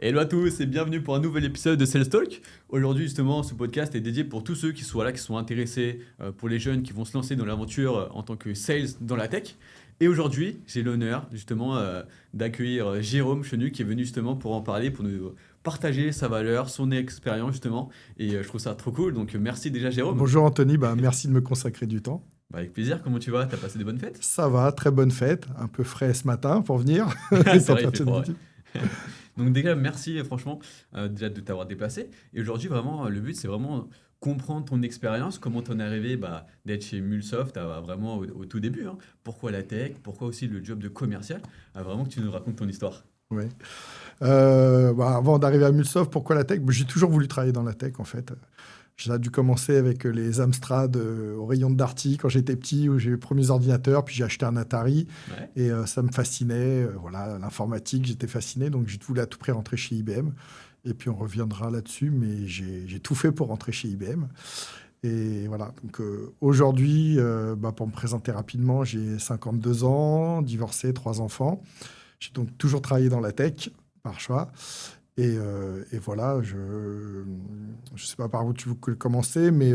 Hello à tous et bienvenue pour un nouvel épisode de Sales Talk. Aujourd'hui justement ce podcast est dédié pour tous ceux qui sont là, qui sont intéressés, pour les jeunes qui vont se lancer dans l'aventure en tant que sales dans la tech. Et aujourd'hui j'ai l'honneur justement d'accueillir Jérôme Chenu qui est venu justement pour en parler, pour nous partager sa valeur, son expérience justement. Et je trouve ça trop cool, donc merci déjà Jérôme. Bonjour Anthony, merci de me consacrer du temps. Avec plaisir, comment tu vas? T'as passé des bonnes fêtes? Ça va, très bonne fête, un peu frais ce matin pour venir. C'est vrai, il fait froid, ouais. Donc déjà, merci franchement déjà de t'avoir déplacé. Et aujourd'hui, vraiment, le but, c'est vraiment comprendre ton expérience, comment t'en es arrivé d'être chez Mulsoft vraiment au tout début. Hein. Pourquoi la tech, pourquoi aussi le job de commercial. Vraiment que tu nous racontes ton histoire. Oui. Avant d'arriver à Mulsoft, pourquoi la tech? J'ai toujours voulu travailler dans la tech en fait. J'ai dû commencer avec les Amstrad au rayon de Darty quand j'étais petit, où j'ai eu les premiers ordinateurs, puis j'ai acheté un Atari. Ouais. Et ça me fascinait. L'informatique, j'étais fasciné, donc je voulais à tout prix rentrer chez IBM. Et puis on reviendra là-dessus, mais j'ai tout fait pour rentrer chez IBM. Et voilà, donc aujourd'hui, pour me présenter rapidement, j'ai 52 ans, divorcé, 3 enfants. J'ai donc toujours travaillé dans la tech, par choix. Et voilà, je ne sais pas par où tu veux commencer, mais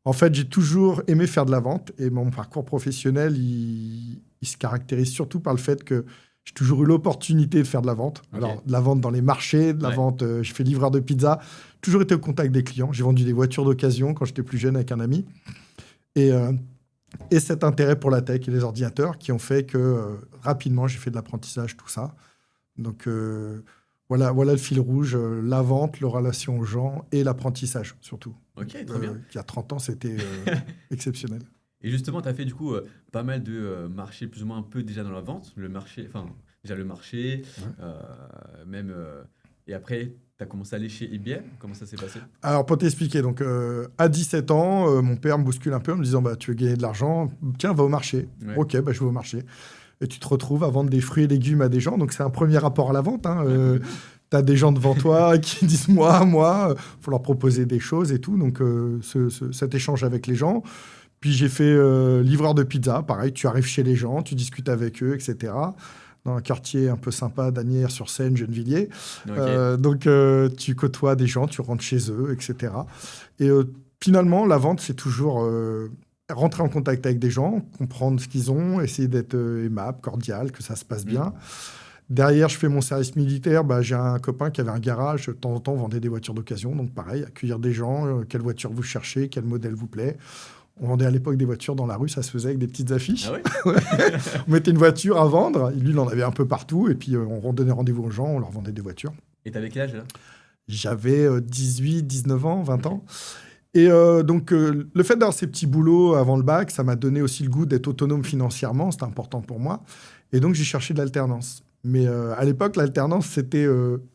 en fait, j'ai toujours aimé faire de la vente. Et mon parcours professionnel, il se caractérise surtout par le fait que j'ai toujours eu l'opportunité de faire de la vente. Okay. Alors, de la vente dans les marchés, de la vente, j'ai fait livreur de pizza, toujours été au contact des clients. J'ai vendu des voitures d'occasion quand j'étais plus jeune avec un ami. Et cet intérêt pour la tech et les ordinateurs qui ont fait que rapidement, j'ai fait de l'apprentissage, tout ça. Donc, voilà le fil rouge, la vente, la relation aux gens et l'apprentissage, surtout. Ok, très bien. Il y a 30 ans, c'était exceptionnel. Et justement, tu as fait du coup pas mal de marchés, plus ou moins un peu déjà dans la vente, le marché, même... et après, tu as commencé à aller chez IBM. Comment ça s'est passé? Alors, pour t'expliquer, donc, à 17 ans, mon père me bouscule un peu en me disant tu veux gagner de l'argent, tiens, va au marché. Ouais. Ok, je vais au marché. Et tu te retrouves à vendre des fruits et légumes à des gens. Donc, c'est un premier rapport à la vente. Tu as des gens devant toi qui disent moi. Faut leur proposer des choses et tout. Donc, cet échange avec les gens. Puis, j'ai fait livreur de pizza. Pareil, tu arrives chez les gens, tu discutes avec eux, etc. Dans un quartier un peu sympa d'Asnières-sur-Seine, Gennevilliers. Okay. Donc, tu côtoies des gens, tu rentres chez eux, etc. Et finalement, la vente, c'est toujours... rentrer en contact avec des gens, comprendre ce qu'ils ont, essayer d'être aimable, cordial, que ça se passe bien. Derrière, je fais mon service militaire. J'ai un copain qui avait un garage. De temps en temps, on vendait des voitures d'occasion. Donc, pareil, accueillir des gens, quelle voiture vous cherchez, quel modèle vous plaît. On vendait à l'époque des voitures dans la rue. Ça se faisait avec des petites affiches. Ah ouais. On mettait une voiture à vendre. Lui, il en avait un peu partout. Et puis, on donnait rendez-vous aux gens. On leur vendait des voitures. Et t'avais quel âge, là? J'avais 18, 19 ans, 20 ans. Et donc, le fait d'avoir ces petits boulots avant le bac, ça m'a donné aussi le goût d'être autonome financièrement. C'était important pour moi. Et donc, j'ai cherché de l'alternance. Mais à l'époque, l'alternance, c'était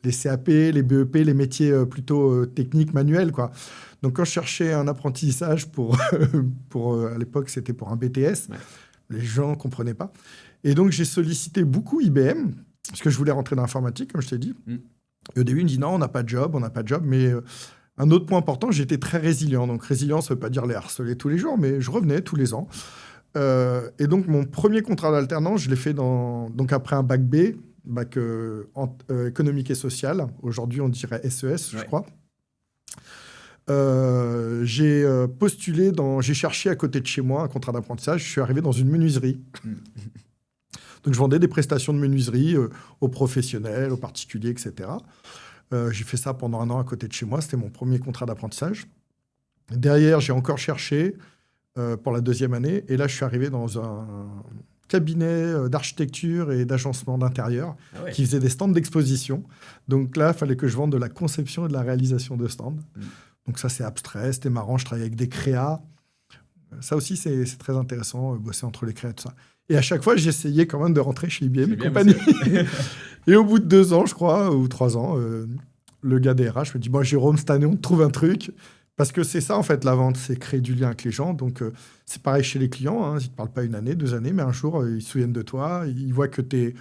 les CAP, les BEP, les métiers plutôt techniques, manuels, quoi. Donc, quand je cherchais un apprentissage à l'époque, c'était pour un BTS, les gens ne comprenaient pas. Et donc, j'ai sollicité beaucoup IBM, parce que je voulais rentrer dans l'informatique, comme je t'ai dit. Et au début, ils me disent non, on n'a pas de job, mais... un autre point important, j'étais très résilient. Donc, résilient, ça ne veut pas dire les harceler tous les jours, mais je revenais tous les ans. Et donc, mon premier contrat d'alternance, je l'ai fait donc après un bac B, bac économique et social. Aujourd'hui, on dirait SES, je crois. J'ai postulé j'ai cherché à côté de chez moi un contrat d'apprentissage. Je suis arrivé dans une menuiserie. Donc, je vendais des prestations de menuiserie aux professionnels, aux particuliers, etc. J'ai fait ça pendant 1 an à côté de chez moi. C'était mon premier contrat d'apprentissage. Derrière, j'ai encore cherché pour la 2e année. Et là, je suis arrivé dans un cabinet d'architecture et d'agencement d'intérieur qui faisait des stands d'exposition. Donc là, il fallait que je vende de la conception et de la réalisation de stands. Donc ça, c'est abstrait. C'était marrant. Je travaillais avec des créas. Ça aussi, c'est très intéressant, bosser entre les créas et tout ça. Et à chaque fois, j'essayais quand même de rentrer chez IBM et compagnie. Et au bout de 2 ans, je crois, ou 3 ans, le gars des RH me dit Jérôme, cette année, on te trouve un truc. Parce que c'est ça, en fait, la vente, c'est créer du lien avec les gens. Donc, c'est pareil chez les clients. Ils ne te parlent pas 1 année, 2 années, mais un jour, ils se souviennent de toi. Ils voient que tu es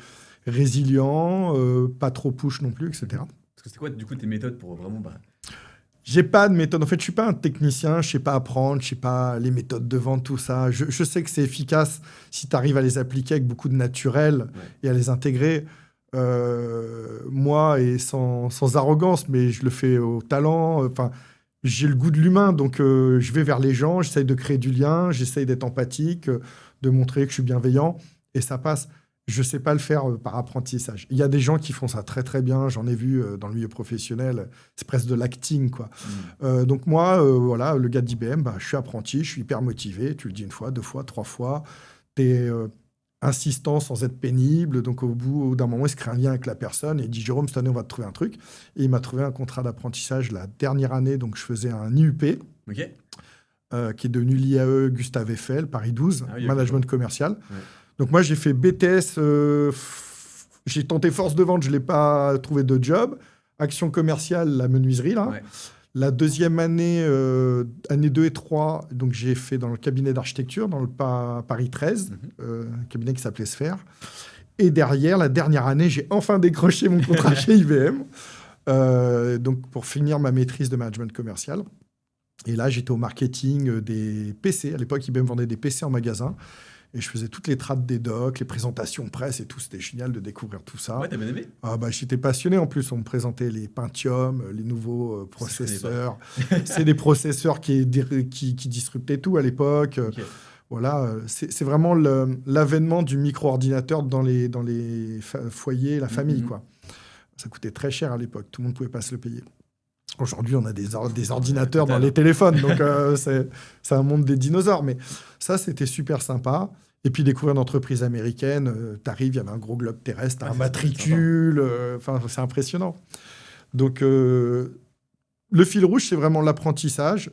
résilient, pas trop push non plus, etc. Parce que c'est quoi, du coup, tes méthodes pour vraiment... J'ai pas de méthode. En fait, je suis pas un technicien. Je sais pas apprendre. Je sais pas les méthodes de vente, tout ça. Je sais que c'est efficace si tu arrives à les appliquer avec beaucoup de naturel et à les intégrer. moi, et sans arrogance, mais je le fais au talent. Enfin, j'ai le goût de l'humain, donc je vais vers les gens, j'essaye de créer du lien, j'essaye d'être empathique, de montrer que je suis bienveillant, et ça passe. Je ne sais pas le faire par apprentissage. Il y a des gens qui font ça très très bien, j'en ai vu dans le milieu professionnel, c'est presque de l'acting, quoi. Donc moi, voilà, le gars d'IBM, je suis apprenti, je suis hyper motivé, tu le dis une fois, deux fois, trois fois, tu es insistant sans être pénible, donc au bout d'un moment, il se crée un lien avec la personne et il dit « Jérôme, cette année, on va te trouver un truc ». Et il m'a trouvé un contrat d'apprentissage la dernière année, donc je faisais un IUP, qui est devenu l'IAE Gustave Eiffel, Paris 12, management commercial. Ouais. Donc moi, j'ai fait BTS, j'ai tenté force de vente, je ne l'ai pas trouvé de job. Action commerciale, la menuiserie, là. Ouais. La deuxième année, année 2 et 3, donc j'ai fait dans le cabinet d'architecture, dans le Paris 13, un cabinet qui s'appelait Sphère. Et derrière, la dernière année, j'ai enfin décroché mon contrat chez IBM, donc pour finir ma maîtrise de management commercial. Et là, j'étais au marketing des PC. À l'époque, IBM vendait des PC en magasin. Et je faisais toutes les trates des docs, les présentations presse et tout. C'était génial de découvrir tout ça. Ouais, t'as bien aimé ? J'étais passionné. En plus, on me présentait les Pentium, les nouveaux processeurs. C'est des processeurs qui disruptaient tout à l'époque. Okay. Voilà, c'est vraiment l'avènement du micro-ordinateur dans les foyers, la famille, quoi. Ça coûtait très cher à l'époque. Tout le monde ne pouvait pas se le payer. Aujourd'hui, on a des ordinateurs dans les téléphones, donc c'est un monde des dinosaures. Mais ça, c'était super sympa. Et puis, découvrir une entreprise américaine, t'arrives, il y avait un gros globe terrestre, un matricule, c'est impressionnant. Donc, le fil rouge, c'est vraiment l'apprentissage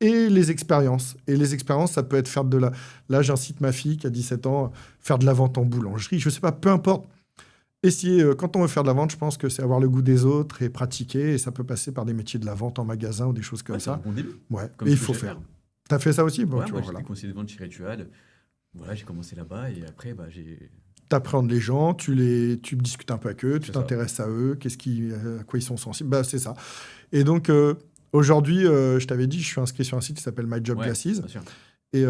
et les expériences. Et les expériences, ça peut être faire de la... Là, j'incite ma fille qui a 17 ans, faire de la vente en boulangerie. Je ne sais pas, peu importe. Essayer, quand on veut faire de la vente, je pense que c'est avoir le goût des autres et pratiquer. Et ça peut passer par des métiers de la vente en magasin ou des choses comme ça. C'est un bon début. Ouais, et il faut faire. Tu as fait ça aussi? Bon, moi, j'étais conseiller de vente chez Ritual. Voilà, j'ai commencé là-bas et après, j'ai... T'apprends les gens, tu discutes un peu avec eux, tu t'intéresses à eux, à quoi ils sont sensibles. C'est ça. Et donc, aujourd'hui, je t'avais dit, je suis inscrit sur un site qui s'appelle My Job Classes. Bien sûr. Et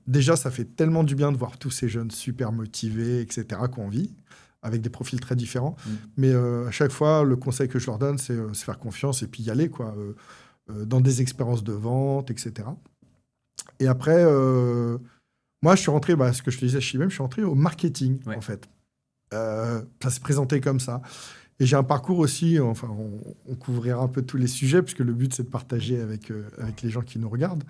déjà, ça fait tellement du bien de voir tous ces jeunes super motivés, etc., qu'on vit, avec des profils très différents. Mais à chaque fois, le conseil que je leur donne, c'est se faire confiance et puis y aller, quoi, dans des expériences de vente, etc. Et après, moi, je suis rentré, ce que je te disais chez IBM, je suis rentré au marketing, en fait. Ça s'est présenté comme ça. Et j'ai un parcours aussi, enfin, on couvrira un peu tous les sujets, puisque le but, c'est de partager avec les gens qui nous regardent.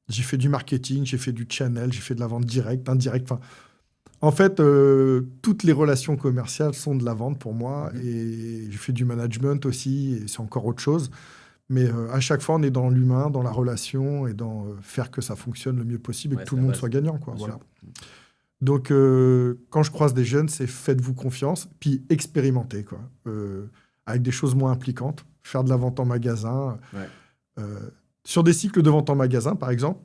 J'ai fait du marketing, j'ai fait du channel, j'ai fait de la vente directe, indirecte. En fait, toutes les relations commerciales sont de la vente pour moi. Et j'ai fait du management aussi, et c'est encore autre chose. Mais à chaque fois, on est dans l'humain, dans la relation, et dans faire que ça fonctionne le mieux possible et que tout le monde soit gagnant, quoi. Voilà. Donc, quand je croise des jeunes, c'est faites-vous confiance, puis expérimentez, quoi. Avec des choses moins impliquantes. Faire de la vente en magasin. Sur des cycles de vente en magasin, par exemple,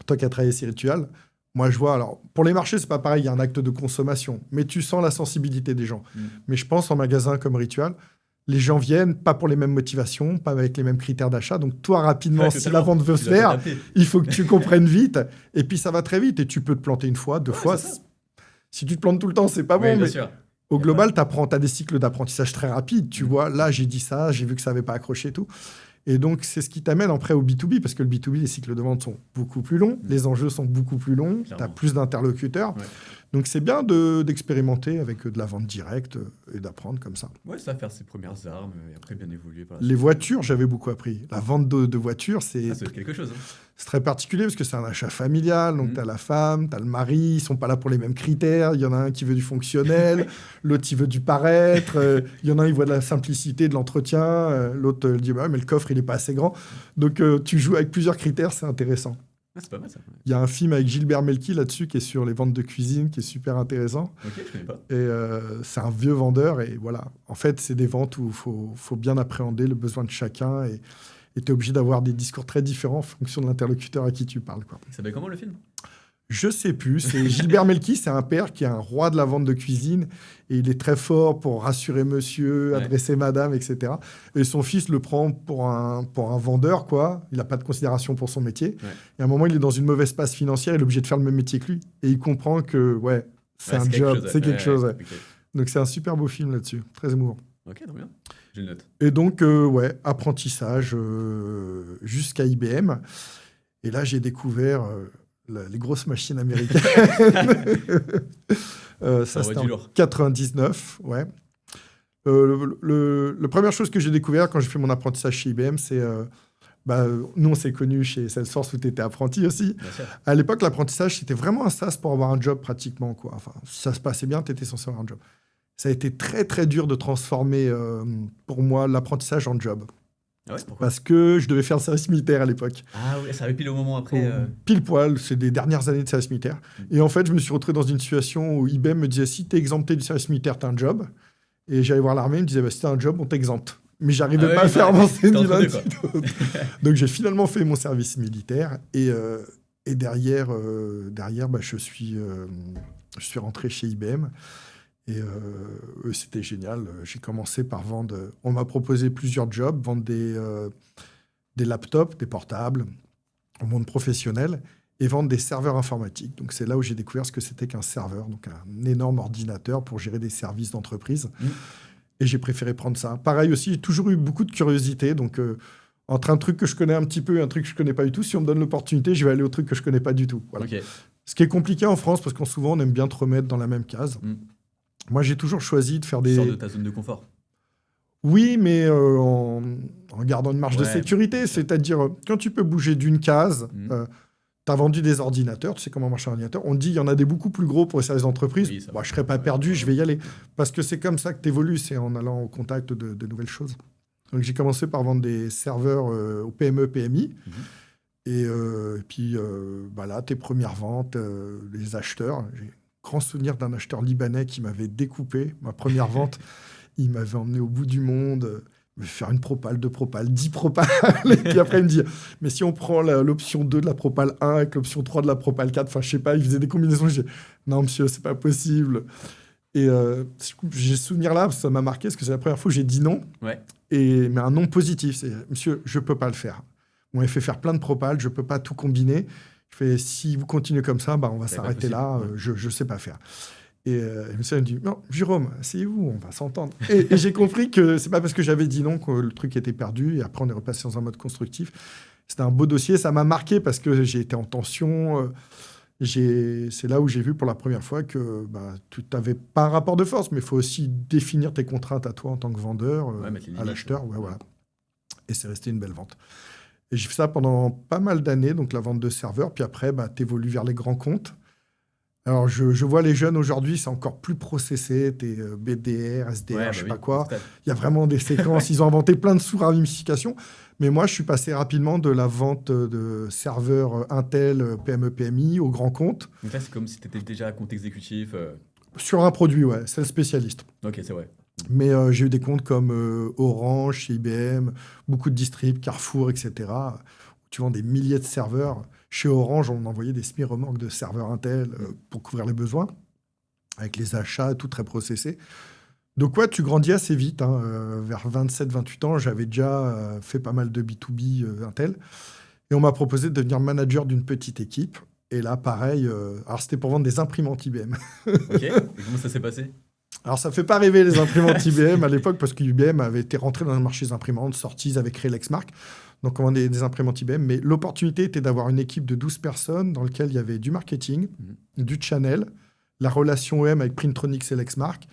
toi qui as travaillé chez Ritual, moi, je vois... Alors, pour les marchés, c'est pas pareil, il y a un acte de consommation, mais tu sens la sensibilité des gens. Mais je pense, en magasin comme Ritual, les gens viennent pas pour les mêmes motivations, pas avec les mêmes critères d'achat. Donc, toi, rapidement, si la vente veut se faire, il faut que tu comprennes vite. Et puis, ça va très vite. Et tu peux te planter une fois, deux fois. Si tu te plantes tout le temps, c'est pas bon. Mais au global, tu as des cycles d'apprentissage très rapides. Tu vois, là, j'ai dit ça, j'ai vu que ça n'avait pas accroché et tout. Et donc, c'est ce qui t'amène après au B2B, parce que le B2B, les cycles de vente sont beaucoup plus longs, les enjeux sont beaucoup plus longs, tu as plus d'interlocuteurs. Donc, c'est bien d'expérimenter avec de la vente directe et d'apprendre comme ça. Ouais, ça va faire ses premières armes et après bien évoluer. Par les voitures, j'avais beaucoup appris. La vente de voitures, c'est quelque chose. C'est très particulier parce que c'est un achat familial. Donc, tu as la femme, tu as le mari. Ils ne sont pas là pour les mêmes critères. Il y en a un qui veut du fonctionnel, l'autre, il veut du paraître. Il y en a un, il voit de la simplicité, de l'entretien. L'autre dit, mais le coffre, il n'est pas assez grand. Donc, tu joues avec plusieurs critères. C'est intéressant. C'est pas mal, ça. Il y a un film avec Gilbert Melki là-dessus qui est sur les ventes de cuisine, qui est super intéressant. Ok, je connais pas. Et c'est un vieux vendeur. Et voilà. En fait, c'est des ventes où il faut bien appréhender le besoin de chacun. Et tu es obligé d'avoir des discours très différents en fonction de l'interlocuteur à qui tu parles, quoi. Ça s'appelle comment, le film ? Je sais plus. C'est Gilbert Melki, c'est un père qui est un roi de la vente de cuisine. Et il est très fort pour rassurer monsieur, adresser madame, etc. Et son fils le prend pour un vendeur, quoi. Il n'a pas de considération pour son métier. Et à un moment, il est dans une mauvaise passe financière. Il est obligé de faire le même métier que lui. Et il comprend que, c'est un job, c'est quelque chose. Ouais. Ok, Donc c'est un super beau film là-dessus, très émouvant. ok, très bien. Je le note. Et donc, ouais, apprentissage jusqu'à IBM. Et là, j'ai découvert les grosses machines américaines. Ça, envoie c'était du en lourd. 99, ouais. La première chose que j'ai découvert quand j'ai fait mon apprentissage chez IBM, c'est... nous, on s'est connus chez Salesforce où tu étais apprenti aussi. Bien sûr. À l'époque, l'apprentissage, c'était vraiment un sas pour avoir un job pratiquement, quoi. Enfin, si ça se passait bien, tu étais censé avoir un job. Ça a été très, très dur de transformer, pour moi, l'apprentissage en job. Ah ouais, pourquoi? Parce que je devais faire le service militaire à l'époque. Ah oui, ça arrive pile au moment après. Pile poil, c'est des dernières années de service militaire. Et en fait, je me suis retrouvé dans une situation où IBM me disait, si tu es exempté du service militaire, tu as un job. Et j'allais voir l'armée, ils me disaient, si tu as un job, on t'exempte. Mais j'arrivais pas à faire avancer ni l'un ni l'autre. Donc j'ai finalement fait mon service militaire. Et derrière, je suis rentré chez IBM. Et c'était génial. J'ai commencé par vendre... On m'a proposé plusieurs jobs, vendre des laptops, des portables, au monde professionnel, et vendre des serveurs informatiques. Donc c'est là où j'ai découvert ce que c'était qu'un serveur, donc un énorme ordinateur pour gérer des services d'entreprise. Et j'ai préféré prendre ça. Pareil aussi, j'ai toujours eu beaucoup de curiosité. Donc entre un truc que je connais un petit peu et un truc que je connais pas du tout, si on me donne l'opportunité, je vais aller au truc que je connais pas du tout. Voilà. Ok. Ce qui est compliqué en France, parce qu'en souvent, on aime bien te remettre dans la même case. Moi, j'ai toujours choisi de faire Tu des... sors de ta zone de confort. Oui, mais en gardant une marge de Ouais, sécurité. bien sûr. C'est-à-dire, quand tu peux bouger d'une case, tu as vendu des ordinateurs, tu sais comment marche un ordinateur. On dit, il y en a des beaucoup plus gros pour les services d'entreprise. Oui, ça Bah, va. je ne serais pas perdu, je vais y aller. Parce que c'est comme ça que tu évolues, c'est en allant au contact de nouvelles choses. Donc, j'ai commencé par vendre des serveurs au PME, PMI. Et puis, là, tes premières ventes, les acheteurs. J'ai grand souvenir d'un acheteur libanais qui m'avait découpé. Ma première vente, il m'avait emmené au bout du monde, me faire une propale, 2 propales, 10 propales. Et puis après, il me dit, mais si on prend l'option 2 de la propale 1 avec l'option 3 de la propale 4, enfin, je sais pas, il faisait des combinaisons. Je dis, non, monsieur, c'est pas possible. Et j'ai ce souvenir-là, parce que ça m'a marqué, parce que c'est la première fois où j'ai dit non. Ouais. Mais un non positif, c'est, monsieur, je peux pas le faire. On m'a fait faire plein de propales, je peux pas tout combiner. Je fais, si vous continuez comme ça, on va s'arrêter là, je sais pas faire. Et le monsieur me dit, non, Jérôme, asseyez-vous, on va s'entendre. Et j'ai compris que c'est pas parce que j'avais dit non que le truc était perdu. Et après, on est repassé dans un mode constructif. C'était un beau dossier. Ça m'a marqué parce que j'ai été en tension. C'est là où j'ai vu pour la première fois que tu n'avais pas un rapport de force, mais il faut aussi définir tes contraintes à toi en tant que vendeur, à l'acheteur. Ouais, voilà. Et c'est resté une belle vente. Et j'ai fait ça pendant pas mal d'années, donc la vente de serveurs. Puis après, tu évolues vers les grands comptes. Alors, je vois les jeunes aujourd'hui, c'est encore plus processé, t'es BDR, SDR, je sais pas quoi. Il y a vraiment des séquences, ils ont inventé plein de sous-ramifications. Mais moi, je suis passé rapidement de la vente de serveurs Intel, PME, PMI au grand compte. Donc là, c'est comme si tu étais déjà à compte exécutif. Sur un produit, ouais, c'est le spécialiste. Ok, c'est vrai. Mais j'ai eu des comptes comme Orange, chez IBM, beaucoup de distrib, Carrefour, etc. Tu vends des milliers de serveurs. Chez Orange, on envoyait des semi-remorques de serveurs Intel pour couvrir les besoins, avec les achats, tout très processé. Donc ouais, tu grandis assez vite. Vers 27-28 ans, j'avais déjà fait pas mal de B2B Intel. Et on m'a proposé de devenir manager d'une petite équipe. Et là, pareil, alors c'était pour vendre des imprimantes IBM. Ok, et comment ça s'est passé? Alors, ça ne fait pas rêver les imprimantes IBM à l'époque, parce qu'IBM avait été rentré dans le marché des imprimantes, sorti, ils avaient créé Lexmark. Donc, on vendait des imprimantes IBM. Mais l'opportunité était d'avoir une équipe de 12 personnes dans laquelle il y avait du marketing, du channel, la relation OM avec Printronix et Lexmark,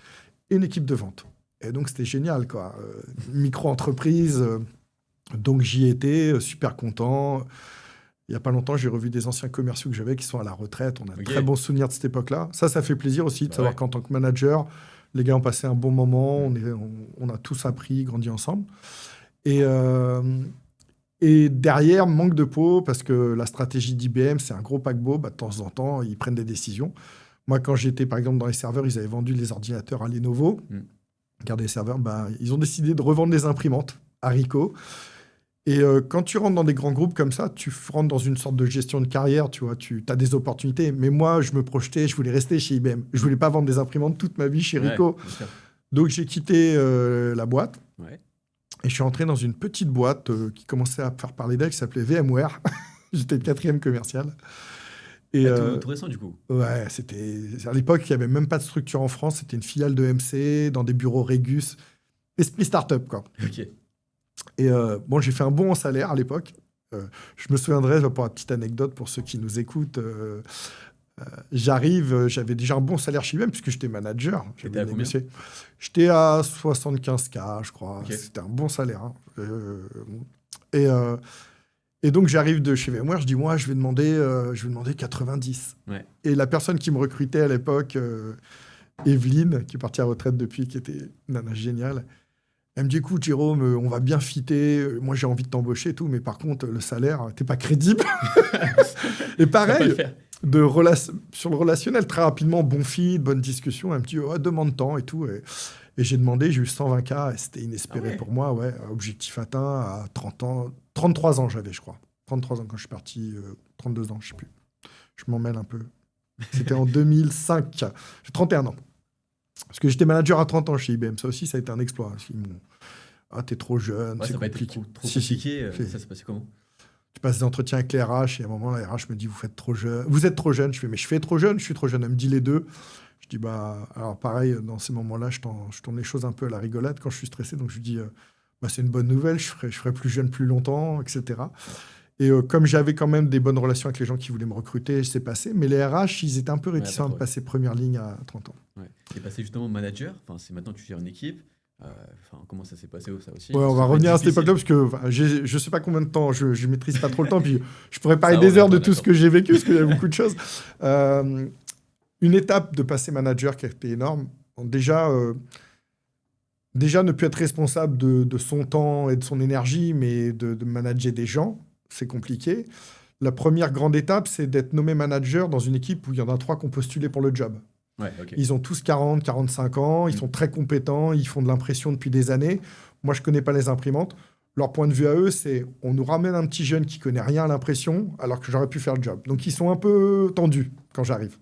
et une équipe de vente. Et donc, c'était génial, quoi. Micro-entreprise. Donc, j'y étais, super content. Il n'y a pas longtemps, j'ai revu des anciens commerciaux que j'avais qui sont à la retraite. On a de très bons souvenirs de cette époque-là. Ça fait plaisir aussi de savoir qu'en tant que manager, les gars ont passé un bon moment. On a tous appris, grandi ensemble. Et derrière, manque de peau, parce que la stratégie d'IBM, c'est un gros paquebot. De temps en temps, ils prennent des décisions. Moi, quand j'étais, par exemple, dans les serveurs, ils avaient vendu les ordinateurs à Lenovo. Regardez les serveurs, ils ont décidé de revendre les imprimantes à Ricoh. Et quand tu rentres dans des grands groupes comme ça, tu rentres dans une sorte de gestion de carrière, tu vois, tu as des opportunités. Mais moi, je me projetais, je voulais rester chez IBM. Je voulais pas vendre des imprimantes toute ma vie chez Ricoh. Donc, j'ai quitté la boîte. Et je suis entré dans une petite boîte qui commençait à faire parler d'elle, qui s'appelait VMware. J'étais le 4e commercial. Et, tout récent, du coup. ouais, c'était... À l'époque, il n'y avait même pas de structure en France. C'était une filiale de MC, dans des bureaux Régus. Esprit start-up, quoi. Ok. Et bon, j'ai fait un bon salaire à l'époque. Je me souviendrai, pour une petite anecdote, pour ceux qui nous écoutent, j'avais déjà un bon salaire chez IBM, puisque j'étais manager. T'étais à combien? J'étais à 75K, je crois. Ok. C'était un bon salaire. Hein. Et, euh, et donc, j'arrive de chez VMware, je dis, moi, je vais demander 90. Ouais. Et la personne qui me recrutait à l'époque, Evelyne, qui est partie à la retraite depuis, qui était une nana géniale, elle me dit, écoute, Jérôme, on va bien fitter. Moi, j'ai envie de t'embaucher et tout, mais par contre, le salaire, t'es pas crédible. Et pareil, sur le relationnel, très rapidement, bon fit, bonne discussion. Elle me dit, oh, demande temps et tout. Et j'ai demandé, j'ai eu 120K et c'était inespéré pour moi. Ouais, objectif atteint à 30 ans. 33 ans, j'avais, je crois. 33 ans quand je suis parti, 32 ans, je sais plus. Je m'en mêle un peu. C'était en 2005. J'ai 31 ans. Parce que j'étais manager à 30 ans chez IBM. Ça aussi, ça a été un exploit. Ils m'ont... Ah, t'es trop jeune, Ouais, c'est ça n'a pas compliqué. été trop compliqué. Si. Ça s'est passé comment? Tu passes des entretiens avec les RH et à un moment, la RH me dit, vous êtes trop jeune. Je fais, mais je fais trop jeune, je suis trop jeune. Elle me dit les deux. Je dis, bah, alors pareil, dans ces moments-là, je tourne les choses un peu à la rigolade quand je suis stressé. Donc je lui dis, bah, c'est une bonne nouvelle, je ferai plus jeune plus longtemps, etc. Et comme j'avais quand même des bonnes relations avec les gens qui voulaient me recruter, c'est passé. Mais les RH, ils étaient un peu réticents à me passer première ligne à 30 ans. Ouais. Tu es passé justement manager. Enfin, c'est maintenant que tu gères une équipe. Comment ça s'est passé ça aussi? Ouais, on va revenir à cette époque-là parce que je sais pas combien de temps, je maîtrise pas trop le temps, puis je pourrais parler des heures de tout ce que j'ai vécu, parce qu'il y a beaucoup de choses. Une étape de passer manager qui a été énorme. Bon, déjà, ne plus être responsable de son temps et de son énergie, mais de manager des gens, c'est compliqué. La première grande étape, c'est d'être nommé manager dans une équipe où il y en a 3 qui ont postulé pour le job. Ouais, okay. Ils ont tous 40, 45 ans, ils sont très compétents, ils font de l'impression depuis des années. Moi, je ne connais pas les imprimantes. Leur point de vue à eux, c'est on nous ramène un petit jeune qui ne connaît rien à l'impression, alors que j'aurais pu faire le job. Donc, ils sont un peu tendus quand j'arrive.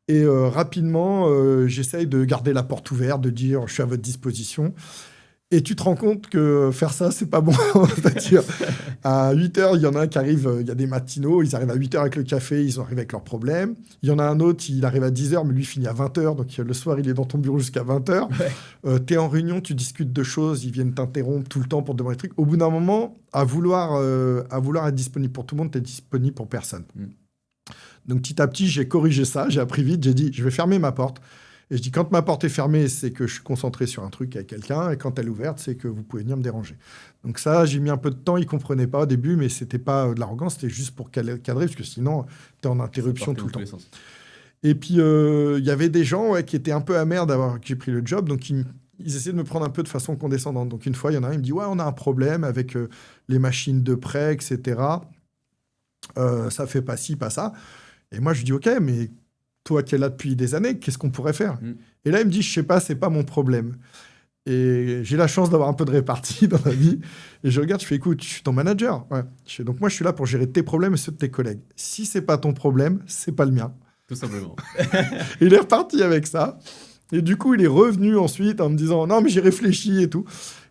Et rapidement, j'essaye de garder la porte ouverte, de dire je suis à votre disposition. Et tu te rends compte que faire ça, c'est pas bon. C'est-à-dire, à 8h, il y en a un qui arrive, il y a des matinaux, ils arrivent à 8h avec le café, ils arrivent avec leurs problèmes. Il y en a un autre, il arrive à 10h, mais lui finit à 20h, donc le soir, il est dans ton bureau jusqu'à 20h. Ouais. Tu es en réunion, tu discutes de choses, ils viennent t'interrompre tout le temps pour te demander des trucs. Au bout d'un moment, à vouloir être disponible pour tout le monde, tu es disponible pour personne. Donc petit à petit, j'ai corrigé ça, j'ai appris vite, j'ai dit, je vais fermer ma porte. Et je dis, quand ma porte est fermée, c'est que je suis concentré sur un truc avec quelqu'un. Et quand elle est ouverte, c'est que vous pouvez venir me déranger. Donc ça, j'ai mis un peu de temps. Ils ne comprenaient pas au début, mais ce n'était pas de l'arrogance. C'était juste pour cadrer, parce que sinon, tu es en interruption tout le temps. Et puis, il y avait des gens qui étaient un peu amers d'avoir que j'ai pris le job. Donc, ils essayaient de me prendre un peu de façon condescendante. Donc, une fois, il y en a un, il me dit, ouais, on a un problème avec les machines de prêt, etc. Ça fait pas ci, pas ça. Et moi, je lui dis, OK, mais... toi qui es là depuis des années, qu'est-ce qu'on pourrait faire? Et là, il me dit, je sais pas, c'est pas mon problème. Et j'ai la chance d'avoir un peu de répartie dans ma vie. Et je regarde, je fais, écoute, je suis ton manager. Ouais. Donc moi, je suis là pour gérer tes problèmes et ceux de tes collègues. Si c'est pas ton problème, c'est pas le mien. Tout simplement. Et il est reparti avec ça. Et du coup, il est revenu ensuite en me disant, non, mais j'ai réfléchi et tout.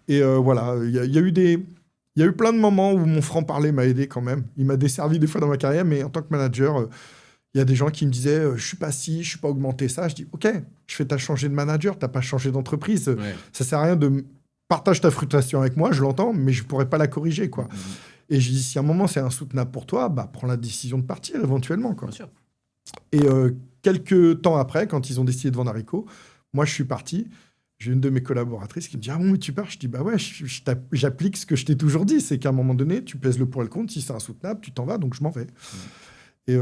Et voilà, il y a eu plein de moments où mon franc-parler m'a aidé quand même. Il m'a desservi des fois dans ma carrière, mais en tant que manager... il y a des gens qui me disaient je suis pas ci, je suis pas augmenté ça. Je dis OK, t'as changé de manager, t'as pas changé d'entreprise. Ouais. Ça sert à rien de partage ta frustration avec moi, je l'entends, mais je pourrais pas la corriger quoi. Et je dis si à un moment c'est insoutenable pour toi, bah prends la décision de partir éventuellement quoi. Bien sûr. Et quelques temps après, quand ils ont décidé de vendre Haricot, moi je suis parti. J'ai une de mes collaboratrices qui me dit ah bon mais tu pars. Je dis bah ouais, j'applique ce que je t'ai toujours dit, c'est qu'à un moment donné tu pèses le pour et le contre. Si c'est insoutenable, tu t'en vas, donc je m'en vais. Et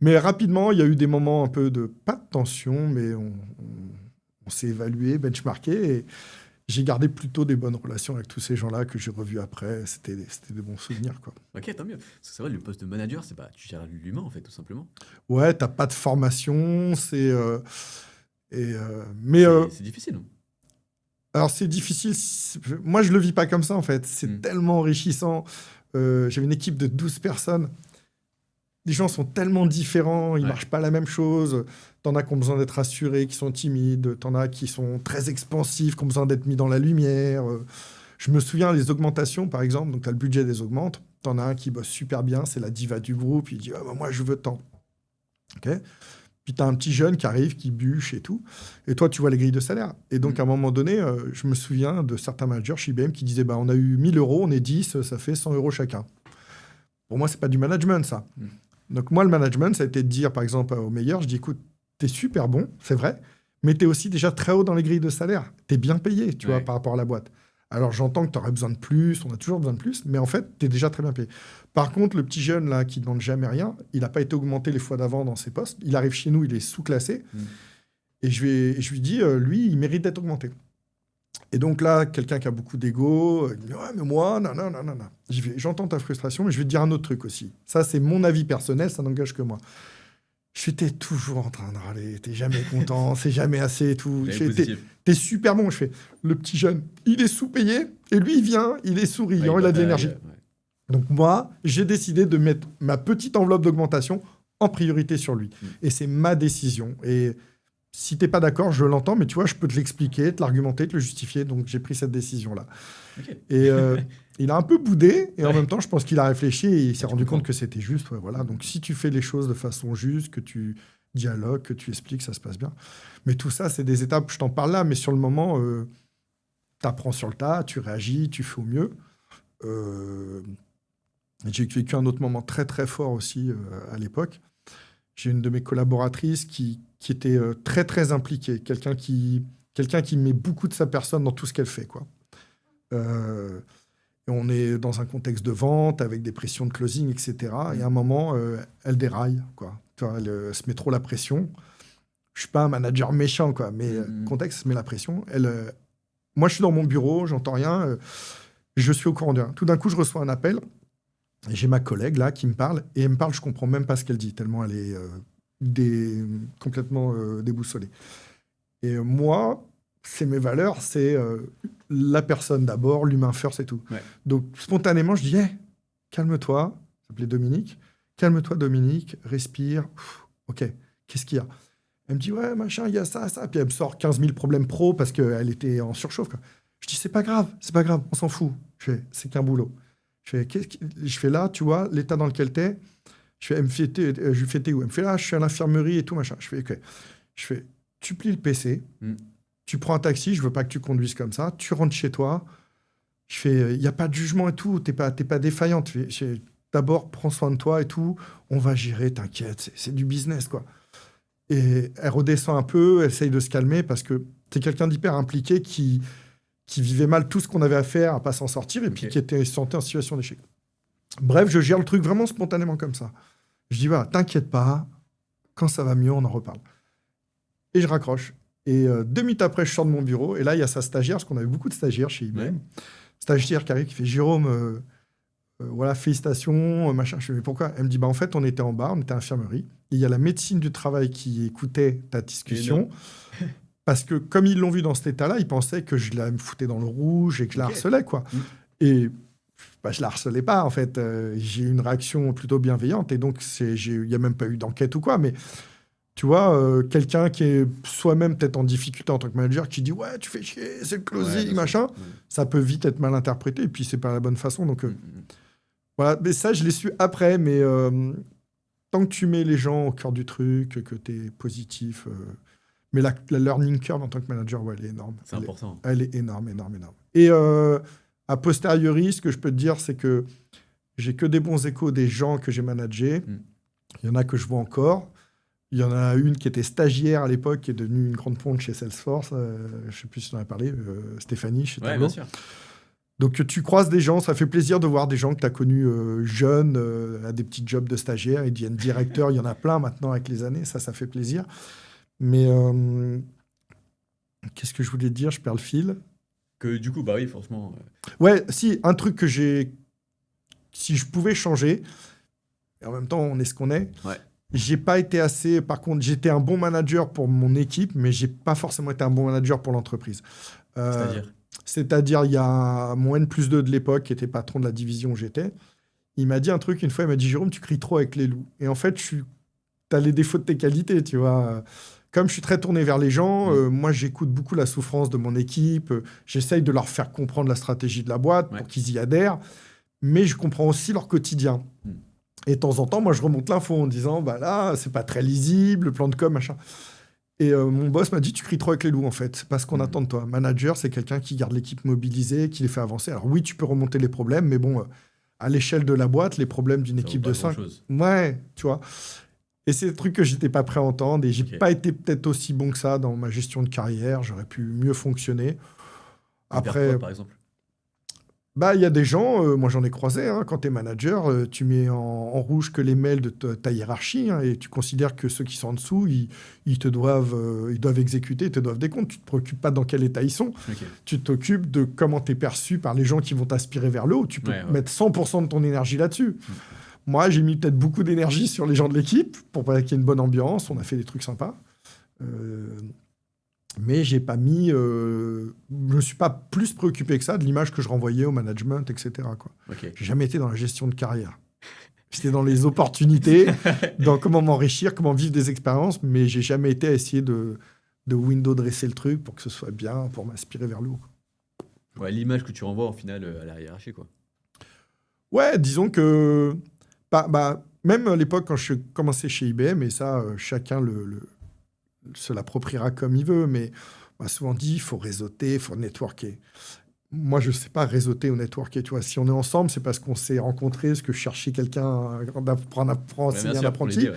mais rapidement, il y a eu des moments un peu de, pas de tension, mais on s'est évalué, benchmarké, et j'ai gardé plutôt des bonnes relations avec tous ces gens-là que j'ai revus après. C'était des bons souvenirs, quoi. Ok, tant mieux. Parce que c'est vrai, le poste de manager, c'est tu gères l'humain, en fait, tout simplement. Ouais, t'as pas de formation, c'est difficile, non? Alors, c'est difficile. Moi, je le vis pas comme ça, en fait. C'est tellement enrichissant. J'avais une équipe de 12 personnes. Les gens sont tellement différents, ils ne marchent pas la même chose. T'en as qui ont besoin d'être rassurés, qui sont timides. T'en as qui sont très expansifs, qui ont besoin d'être mis dans la lumière. Je me souviens, les augmentations, par exemple, donc tu as le budget des augmentes, tu en as un qui bosse super bien, c'est la diva du groupe, il dit moi, je veux tant. Okay. Puis tu as un petit jeune qui arrive, qui bûche et tout. Et toi, tu vois les grilles de salaire. Et donc, à un moment donné, je me souviens de certains managers chez IBM qui disaient on a eu 1 000 euros, on est 10, ça fait 100 euros chacun. Pour moi, c'est pas du management, ça. Donc, moi, le management, ça a été de dire, par exemple, au meilleur, je dis écoute, tu es super bon, c'est vrai, mais tu es aussi déjà très haut dans les grilles de salaire. Tu es bien payé, tu vois, par rapport à la boîte. Alors, j'entends que tu aurais besoin de plus, on a toujours besoin de plus, mais en fait, tu es déjà très bien payé. Par contre, le petit jeune, là, qui ne demande jamais rien, il n'a pas été augmenté les fois d'avant dans ses postes. Il arrive chez nous, il est sous-classé. Et je lui dis, lui, il mérite d'être augmenté. Et donc là, quelqu'un qui a beaucoup d'ego, il me dit, ouais, mais moi, non. J'entends ta frustration, mais je vais te dire un autre truc aussi. Ça, c'est mon avis personnel, ça n'engage que moi. T'es toujours en train de râler, t'es jamais content, c'est jamais assez et tout. T'es super bon. Je fais, le petit jeune, il est sous-payé, et lui, il vient, il est souriant, il a de l'énergie. Donc moi, j'ai décidé de mettre ma petite enveloppe d'augmentation en priorité sur lui. Et c'est ma décision. Et si t'es pas d'accord, je l'entends, mais tu vois, je peux te l'expliquer, te l'argumenter, te le justifier. Donc j'ai pris cette décision-là. Okay. Et il a un peu boudé, et en même temps, je pense qu'il a réfléchi et il s'est rendu compte que c'était juste. Voilà. Donc si tu fais les choses de façon juste, que tu dialogues, que tu expliques, ça se passe bien. Mais tout ça, c'est des étapes, je t'en parle là, mais sur le moment, t'apprends sur le tas, tu réagis, tu fais au mieux. J'ai vécu un autre moment très, très fort aussi à l'époque. J'ai une de mes collaboratrices qui était très, très impliquée. Quelqu'un qui met beaucoup de sa personne dans tout ce qu'elle fait, quoi. Et on est dans un contexte de vente, avec des pressions de closing, etc. Et à un moment, elle déraille, quoi. Tu vois, elle se met trop la pression. Je ne suis pas un manager méchant, quoi, mais le contexte se met la pression. Moi, je suis dans mon bureau, j'entends rien. Je suis au courant de rien. Tout d'un coup, je reçois un appel. Et j'ai ma collègue là qui me parle, et elle me parle, je comprends même pas ce qu'elle dit, tellement elle est complètement déboussolée. Et moi, c'est mes valeurs, c'est la personne d'abord, l'humain first et tout. Ouais. Donc spontanément, je dis calme-toi, ça s'appelait Dominique, calme-toi Dominique, respire, ok, qu'est-ce qu'il y a? Elle me dit ouais, machin, il y a ça, puis elle me sort 15 000 problèmes pro parce qu'elle était en surchauffe, quoi. Je dis c'est pas grave, on s'en fout. Je fais, c'est qu'un boulot. Je fais là, tu vois, l'état dans lequel t'es. Je lui fais t'es où? Elle me fait là, je suis à l'infirmerie et tout, machin. Je fais, ok. Je fais, tu plies le PC, tu prends un taxi, je veux pas que tu conduises comme ça, tu rentres chez toi. Je fais, il n'y a pas de jugement et tout, t'es pas défaillante. D'abord, prends soin de toi et tout, on va gérer, t'inquiète, c'est du business, quoi. Et elle redescend un peu, elle essaye de se calmer parce que t'es quelqu'un d'hyper impliqué qui vivait mal tout ce qu'on avait à faire, à pas s'en sortir, et puis qui se sentait en situation d'échec. Bref, je gère le truc vraiment spontanément comme ça. Je dis, voilà, t'inquiète pas, quand ça va mieux, on en reparle. Et je raccroche. Et 2 minutes après, je sors de mon bureau, et là, il y a sa stagiaire, parce qu'on avait beaucoup de stagiaires chez IBM. Stagiaire qui arrive, qui fait, Jérôme, voilà, félicitations, machin. Je fais, mais pourquoi? Elle me dit, en fait, on était en bas, on était à l'infirmerie, et il y a la médecine du travail qui écoutait ta discussion. Parce que comme ils l'ont vu dans cet état-là, ils pensaient que je la me foutais dans le rouge et que je la harcelais, quoi. Et je la harcelais pas, en fait. J'ai eu une réaction plutôt bienveillante. Et donc, il n'y a même pas eu d'enquête ou quoi. Mais tu vois, quelqu'un qui est soi-même peut-être en difficulté en tant que manager, qui dit « Ouais, tu fais chier, c'est le closing, machin », ça peut vite être mal interprété. Et puis, c'est pas la bonne façon. Donc, voilà. Mais ça, je l'ai su après. Mais tant que tu mets les gens au cœur du truc, que tu es positif... Mais la learning curve en tant que manager, elle est énorme. C'est important. Elle est énorme. Et a posteriori, ce que je peux te dire, c'est que j'ai que des bons échos des gens que j'ai managés. Il y en a que je vois encore. Il y en a une qui était stagiaire à l'époque, qui est devenue une grande ponte chez Salesforce. Je ne sais plus si tu en as parlé, Stéphanie, chez Tableau. Bien sûr. Donc, tu croises des gens. Ça fait plaisir de voir des gens que tu as connus jeunes, à des petits jobs de stagiaire. Ils deviennent directeurs. Il y en a plein maintenant avec les années. Ça fait plaisir. Mais qu'est-ce que je voulais te dire? Je perds le fil. Que du coup, bah oui, forcément. Ouais, si, un truc que j'ai... Si je pouvais changer, et en même temps, on est ce qu'on est, j'ai pas été assez... Par contre, j'étais un bon manager pour mon équipe, mais j'ai pas forcément été un bon manager pour l'entreprise. C'est-à-dire, il y a mon N+2 de l'époque, qui était patron de la division où j'étais. Il m'a dit un truc une fois, il m'a dit « Jérôme, tu cries trop avec les loups. » Et en fait, t'as les défauts de tes qualités, tu vois. comme je suis très tourné vers les gens, moi, j'écoute beaucoup la souffrance de mon équipe. J'essaye de leur faire comprendre la stratégie de la boîte pour qu'ils y adhèrent. Mais je comprends aussi leur quotidien. Et de temps en temps, moi, je remonte l'info en disant, bah là, c'est pas très lisible, le plan de com, machin. Et mon boss m'a dit, tu cries trop avec les loups, en fait. C'est pas ce qu'on attend de toi. Manager, c'est quelqu'un qui garde l'équipe mobilisée, qui les fait avancer. Alors oui, tu peux remonter les problèmes, mais bon, à l'échelle de la boîte, les problèmes d'une équipe de 5... Ouais, tu vois. Et c'est des trucs que j'étais pas prêt à entendre. Et j'ai pas été peut-être aussi bon que ça dans ma gestion de carrière. J'aurais pu mieux fonctionner. Après, quoi, par exemple? Bah, il y a des gens, moi j'en ai croisé, hein, quand tu es manager, tu mets en rouge que les mails de ta hiérarchie, hein, et tu considères que ceux qui sont en dessous, ils doivent exécuter, ils te doivent des comptes. Tu ne te préoccupes pas dans quel état ils sont. Tu t'occupes de comment tu es perçu par les gens qui vont t'aspirer vers le haut. Tu peux mettre 100% de ton énergie là-dessus. Moi, j'ai mis peut-être beaucoup d'énergie sur les gens de l'équipe pour qu'il y ait une bonne ambiance. On a fait des trucs sympas. Mais j'ai pas mis... je me suis pas plus préoccupé que ça de l'image que je renvoyais au management, etc. Quoi. J'ai jamais été dans la gestion de carrière. J'étais dans les opportunités, dans comment m'enrichir, comment vivre des expériences, mais j'ai jamais été à essayer de window dresser le truc pour que ce soit bien, pour m'aspirer vers le haut. Ouais, l'image que tu renvoies au final à la hiérarchie, quoi. Ouais, disons que... même à l'époque, quand je commençais chez IBM, et ça, chacun se l'appropriera comme il veut, mais on m'a souvent dit, il faut réseauter, il faut networker. Moi, je ne sais pas réseauter ou networker. Tu vois, si on est ensemble, c'est parce qu'on s'est rencontrés, parce que je cherchais quelqu'un pour enseigner un apprenti.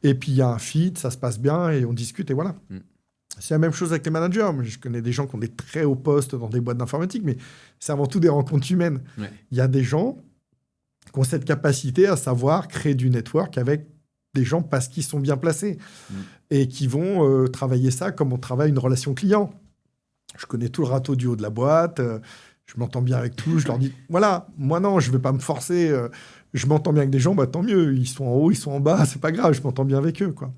Et puis, il y a un fit, ça se passe bien, et on discute, et voilà. C'est la même chose avec les managers. Je connais des gens qui ont des très hauts postes dans des boîtes d'informatique, mais c'est avant tout des rencontres humaines. Il y a des gens qui ont cette capacité à savoir créer du network avec des gens parce qu'ils sont bien placés et qui vont travailler ça comme on travaille une relation client. Je connais tout le râteau du haut de la boîte, je m'entends bien avec tout, je leur dis, voilà, moi non, je ne vais pas me forcer, je m'entends bien avec des gens, bah, tant mieux, ils sont en haut, ils sont en bas, c'est pas grave, je m'entends bien avec eux, quoi.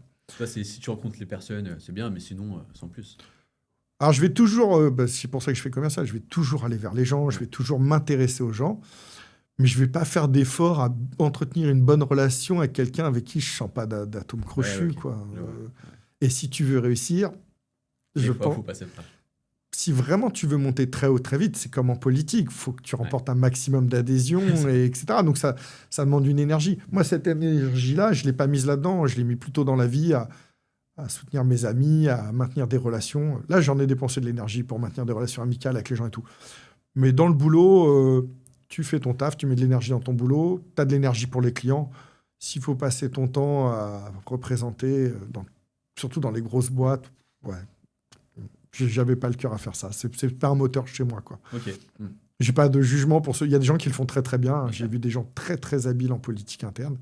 Si tu rencontres les personnes, c'est bien, mais sinon, sans plus. Alors, je vais toujours, c'est pour ça que je fais commercial, je vais toujours aller vers les gens, je vais toujours m'intéresser aux gens. Mais je ne vais pas faire d'effort à entretenir une bonne relation avec quelqu'un avec qui je ne sens pas d'atome crochu. Quoi. Et si tu veux réussir, je pense... faut passer par. Si vraiment tu veux monter très haut, très vite, c'est comme en politique. Il faut que tu remportes un maximum d'adhésion, etc. Donc, ça demande une énergie. Moi, cette énergie-là, je ne l'ai pas mise là-dedans. Je l'ai mis plutôt dans la vie à soutenir mes amis, à maintenir des relations. Là, j'en ai dépensé de l'énergie pour maintenir des relations amicales avec les gens et tout. Mais dans le boulot... tu fais ton taf, tu mets de l'énergie dans ton boulot, tu as de l'énergie pour les clients. S'il faut passer ton temps à représenter, surtout dans les grosses boîtes, j'avais pas le cœur à faire ça. C'est pas un moteur chez moi, quoi. J'ai pas de jugement pour ceux. Il y a des gens qui le font très très bien. J'ai vu des gens très très habiles en politique interne.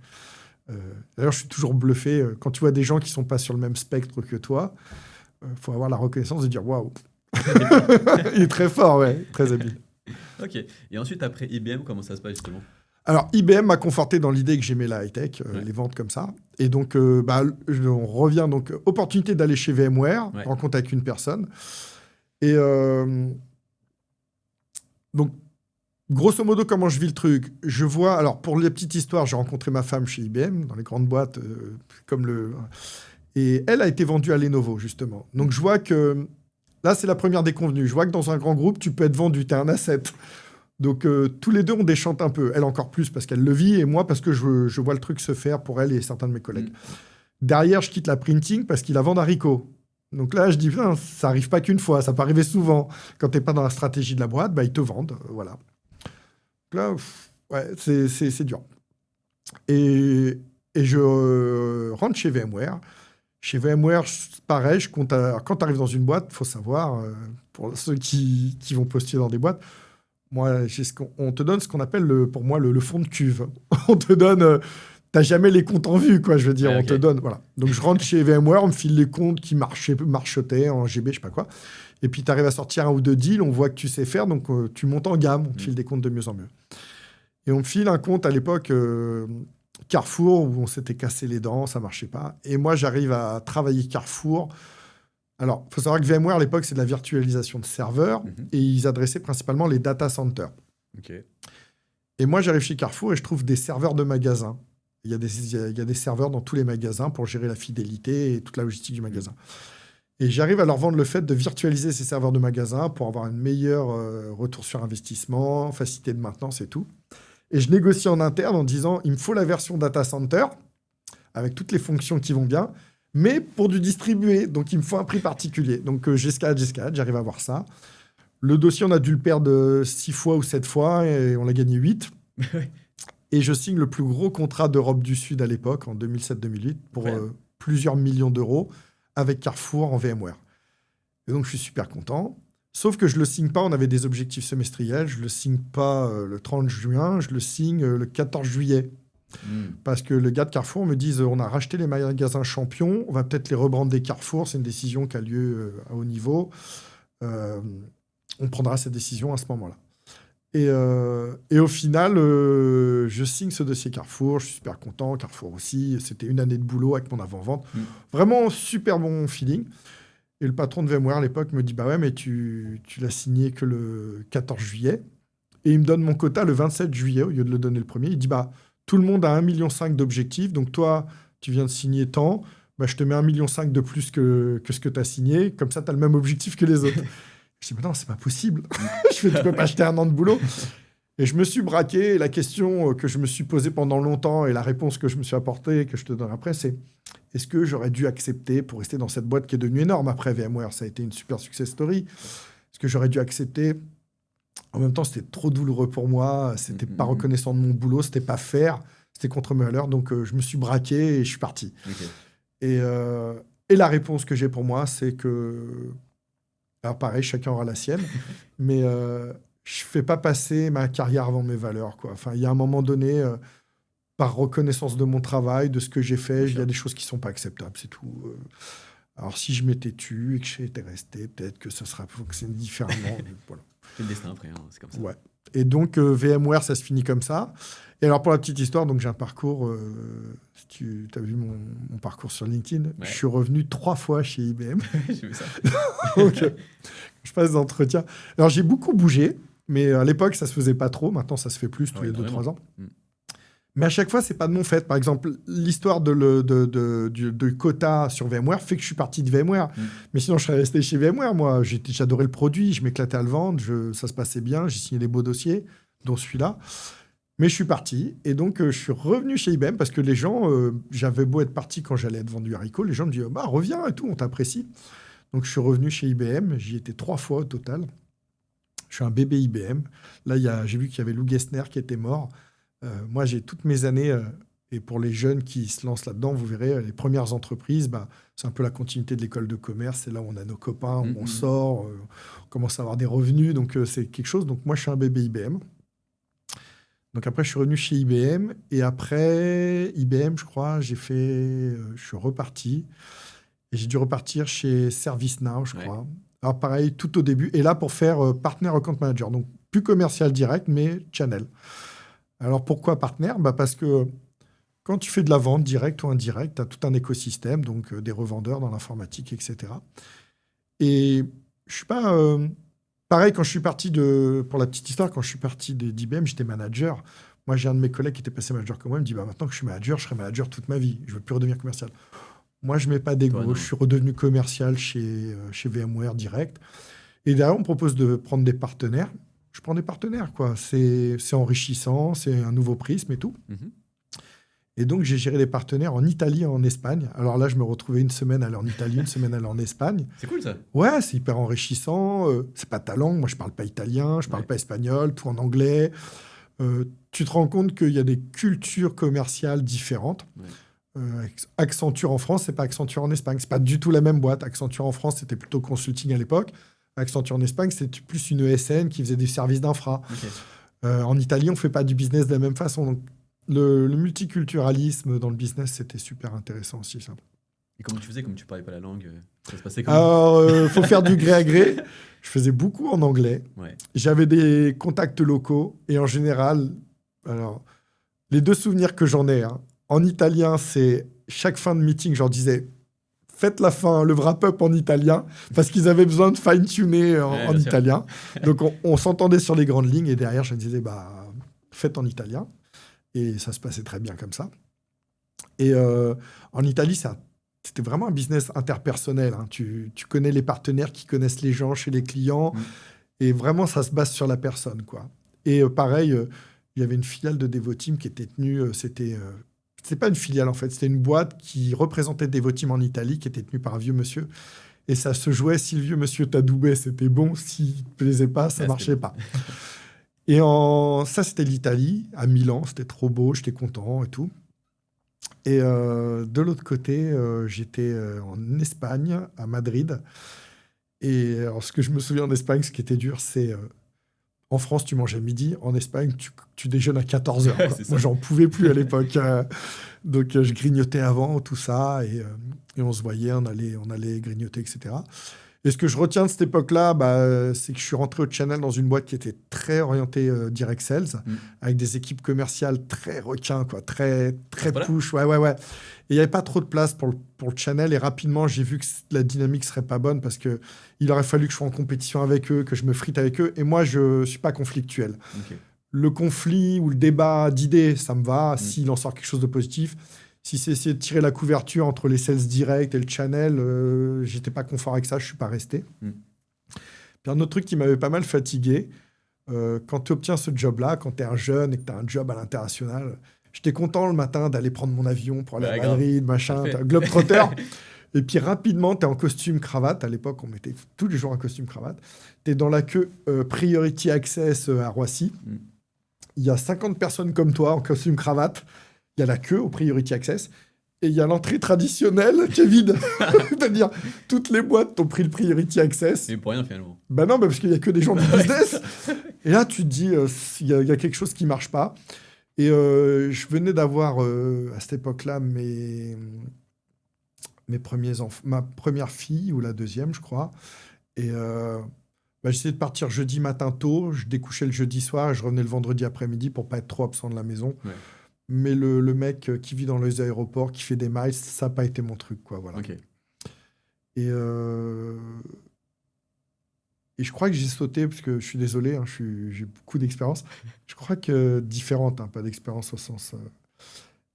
D'ailleurs, je suis toujours bluffé quand tu vois des gens qui sont pas sur le même spectre que toi. Faut avoir la reconnaissance de dire waouh, il est très fort, ouais, très habile. Ok. Et ensuite, après IBM, comment ça se passe justement? Alors, IBM m'a conforté dans l'idée que j'aimais la high-tech, les ventes comme ça. Et donc, on revient, donc, opportunité d'aller chez VMware, rencontre avec une personne. Et donc, grosso modo, comment je vis le truc? Je vois, alors, pour les petites histoires, j'ai rencontré ma femme chez IBM, dans les grandes boîtes, et elle a été vendue à Lenovo, justement. Donc, je vois que... Là, c'est la première déconvenue. Je vois que dans un grand groupe, tu peux être vendu, tu es un asset. Donc, tous les deux, on déchante un peu. Elle encore plus parce qu'elle le vit et moi parce que je vois le truc se faire pour elle et certains de mes collègues. Derrière, je quitte la printing parce qu'ils la vendent à Ricoh. Donc là, je dis, ça n'arrive pas qu'une fois, ça peut arriver souvent. Quand tu n'es pas dans la stratégie de la boîte, ils te vendent. Voilà. Donc là, c'est dur. Et je rentre chez VMware. Chez VMware, pareil, quand tu arrives dans une boîte, il faut savoir, pour ceux qui vont postuler dans des boîtes, moi, on te donne ce qu'on appelle, pour moi, le fond de cuve. On te donne... tu n'as jamais les comptes en vue, quoi, je veux dire. On te donne... Voilà. Donc, je rentre chez VMware, on me file les comptes qui marchotaient en GB, je ne sais pas quoi. Et puis, tu arrives à sortir un ou deux deals, on voit que tu sais faire, donc tu montes en gamme, on te file des comptes de mieux en mieux. Et on me file un compte à l'époque... Carrefour, où on s'était cassé les dents, ça ne marchait pas. Et moi, j'arrive à travailler Carrefour. Alors, il faut savoir que VMware, à l'époque, c'est de la virtualisation de serveurs, et ils adressaient principalement les data centers. Et moi, j'arrive chez Carrefour et je trouve des serveurs de magasins. Il y a des serveurs dans tous les magasins pour gérer la fidélité et toute la logistique du magasin. Et j'arrive à leur vendre le fait de virtualiser ces serveurs de magasin pour avoir un meilleur retour sur investissement, facilité de maintenance et tout. Et je négocie en interne en disant, il me faut la version data center avec toutes les fonctions qui vont bien, mais pour du distribué. Donc, il me faut un prix particulier. Donc, j'escalade, j'arrive à voir ça. Le dossier, on a dû le perdre 6 fois ou 7 fois et on l'a gagné 8. Et je signe le plus gros contrat d'Europe du Sud à l'époque, en 2007-2008, pour plusieurs millions d'euros avec Carrefour en VMware. Et donc, je suis super content. Sauf que je ne le signe pas, on avait des objectifs semestriels. Je ne le signe pas le 30 juin, je le signe le 14 juillet. Parce que le gars de Carrefour me dit on a racheté les magasins champions, on va peut-être les rebrander Carrefour. C'est une décision qui a lieu à haut niveau. On prendra cette décision à ce moment-là. Et au final, je signe ce dossier Carrefour. Je suis super content. Carrefour aussi. C'était une année de boulot avec mon avant-vente. Vraiment super bon feeling. Et le patron de VMware à l'époque me dit bah ouais, mais tu l'as signé que le 14 juillet. Et il me donne mon quota le 27 juillet au lieu de le donner le premier. Il dit bah tout le monde a 1,5 million d'objectifs. Donc toi, tu viens de signer tant. Bah, je te mets 1,5 million de plus que ce que tu as signé. Comme ça, tu as le même objectif que les autres. Je dis, mais non, c'est pas possible. Tu peux pas acheter un an de boulot. Et je me suis braqué. Et la question que je me suis posée pendant longtemps et la réponse que je me suis apportée, que je te donne après, c'est est-ce que j'aurais dû accepter pour rester dans cette boîte qui est devenue énorme après VMware? Ça a été une super success story. Est-ce que j'aurais dû accepter? En même temps, c'était trop douloureux pour moi. C'était pas reconnaissant de mon boulot. C'était pas fair. C'était contre mes valeurs. Donc, je me suis braqué et je suis parti. Et la réponse que j'ai pour moi, c'est que... Alors pareil, chacun aura la sienne, mais je fais pas passer ma carrière avant mes valeurs, quoi. Enfin, il y a un moment donné, par reconnaissance de mon travail, de ce que j'ai fait, il y a des choses qui sont pas acceptables, c'est tout. Alors si je m'étais tué et que j'étais resté, peut-être que ça serait fonctionné différemment. Voilà. C'est le destin après, hein, c'est comme ça. Ouais. Et donc VMware, ça se finit comme ça. Et alors pour la petite histoire, donc j'ai un parcours. Si tu as vu mon parcours sur LinkedIn, je suis revenu 3 fois chez IBM. J'ai vu ça. Donc, je passe des entretiens. Alors j'ai beaucoup bougé, mais à l'époque ça se faisait pas trop. Maintenant ça se fait plus tous les 2-3 ans. Mais à chaque fois, c'est pas de mon fait. Par exemple, l'histoire de quota sur VMware fait que je suis parti de VMware. Mais sinon, je serais resté chez VMware. Moi, j'adorais le produit, je m'éclatais à le vendre, ça se passait bien, j'ai signé des beaux dossiers, dont celui-là. Mais je suis parti. Et donc, je suis revenu chez IBM parce que les gens, j'avais beau être parti quand j'allais être vendu à Ricoh, les gens me disaient bah, reviens et tout, on t'apprécie. Donc, je suis revenu chez IBM. J'y étais 3 fois au total. Je suis un bébé IBM. Là, j'ai vu qu'il y avait Lou Gessner qui était mort. Moi, j'ai toutes mes années, et pour les jeunes qui se lancent là-dedans, vous verrez, les premières entreprises, c'est un peu la continuité de l'école de commerce. C'est là où on a nos copains, où on sort, on commence à avoir des revenus. Donc, c'est quelque chose. Donc, moi, je suis un bébé IBM. Donc, après, je suis revenu chez IBM. Et après IBM, je crois, je suis reparti. Et j'ai dû repartir chez ServiceNow, je crois. Alors, pareil, tout au début. Et là, pour faire Partner Account Manager. Donc, plus commercial direct, mais channel. Alors, pourquoi partenaire? Parce que quand tu fais de la vente directe ou indirecte, tu as tout un écosystème, donc des revendeurs dans l'informatique, etc. Et je ne suis pas... Pareil, quand je suis parti pour la petite histoire, quand je suis parti d'IBM, j'étais manager. Moi, j'ai un de mes collègues qui était passé manager comme moi, il me dit maintenant que je suis manager, je serai manager toute ma vie. Je ne veux plus redevenir commercial. Moi, je ne mets pas d'ego. Je suis redevenu commercial chez VMware direct. Et derrière, on me propose de prendre des partenaires. Je prends des partenaires, quoi. C'est enrichissant, c'est un nouveau prisme et tout. Et donc, j'ai géré des partenaires en Italie et en Espagne. Alors là, je me retrouvais une semaine aller en Italie, une semaine aller en Espagne. C'est cool, ça. Ouais, c'est hyper enrichissant. C'est pas ta langue. Moi, je parle pas italien, je parle pas espagnol, tout en anglais. Tu te rends compte qu'il y a des cultures commerciales différentes. Accenture en France, c'est pas Accenture en Espagne. C'est pas du tout la même boîte. Accenture en France, c'était plutôt consulting à l'époque. Accenture en Espagne, c'était plus une ESN qui faisait des services d'infra. En Italie, on ne fait pas du business de la même façon. Donc, le multiculturalisme dans le business, c'était super intéressant aussi, ça. Et comment tu faisais, comme tu ne parlais pas la langue, ça se passait comment? Alors, faut faire du gré à gré. Je faisais beaucoup en anglais. J'avais des contacts locaux. Et en général, alors, les 2 souvenirs que j'en ai, en italien, c'est chaque fin de meeting, je leur disais... Faites le wrap-up en italien, parce qu'ils avaient besoin de fine-tuner en italien. Donc, on s'entendait sur les grandes lignes, et derrière, je disais, faites en italien. Et ça se passait très bien comme ça. Et en Italie, c'était vraiment un business interpersonnel. Hein. Tu connais les partenaires qui connaissent les gens chez les clients. Et vraiment, ça se base sur la personne, quoi. Et pareil, il y avait une filiale de Devoteam qui était tenue... c'était pas une filiale, en fait. C'était une boîte qui représentait Devoteam en Italie, qui était tenue par un vieux monsieur. Et ça se jouait, si le vieux monsieur t'adoubait, c'était bon. S'il ne te plaisait pas, ça ne marchait pas. Et ça, c'était l'Italie, à Milan. C'était trop beau, j'étais content et tout. Et de l'autre côté, j'étais en Espagne, à Madrid. Et alors, ce que je me souviens en Espagne, ce qui était dur, c'est... en France, tu manges à midi. En Espagne, tu déjeunes à 14h. Moi, j'en pouvais plus à l'époque. Donc, je grignotais avant, tout ça. Et on se voyait, on allait grignoter, etc. Et ce que je retiens de cette époque-là, c'est que je suis rentré au Channel dans une boîte qui était très orientée direct sales, avec des équipes commerciales très requins, quoi, très push. Ouais. Et il n'y avait pas trop de place pour le Channel. Et rapidement, j'ai vu que la dynamique ne serait pas bonne parce qu'il aurait fallu que je sois en compétition avec eux, que je me frite avec eux. Et moi, je ne suis pas conflictuel. Okay. Le conflit ou le débat d'idées, ça me va, s'il en sort quelque chose de positif. Si c'est essayer de tirer la couverture entre les sales directs et le channel, j'étais pas confort avec ça, je suis pas resté. Puis un autre truc qui m'avait pas mal fatigué, quand tu obtiens ce job-là, quand tu es un jeune et que tu as un job à l'international, j'étais content le matin d'aller prendre mon avion pour aller à Madrid, machin, t'as un globetrotter. Et puis rapidement, tu es en costume cravate. À l'époque, on mettait tous les jours un costume cravate. Tu es dans la queue Priority Access à Roissy. Il y a 50 personnes comme toi en costume cravate. Il y a la queue au Priority Access et il y a l'entrée traditionnelle qui est vide. C'est-à-dire, toutes les boîtes ont pris le Priority Access. Mais pour rien, finalement. Ben non, parce qu'il n'y a que des gens du business. Et là, tu te dis, il y a quelque chose qui ne marche pas. Et je venais d'avoir, à cette époque-là, mes premiers enfants, ma première fille, ou la deuxième, je crois. Et j'essayais de partir jeudi matin tôt. Je découchais le jeudi soir et je revenais le vendredi après-midi pour ne pas être trop absent de la maison. Ouais. Mais le mec qui vit dans les aéroports, qui fait des miles, ça n'a pas été mon truc, quoi, voilà. Okay. Et je crois que j'ai sauté, parce que je suis désolé, hein, j'ai beaucoup d'expérience. Je crois que différente, hein, pas d'expérience au sens...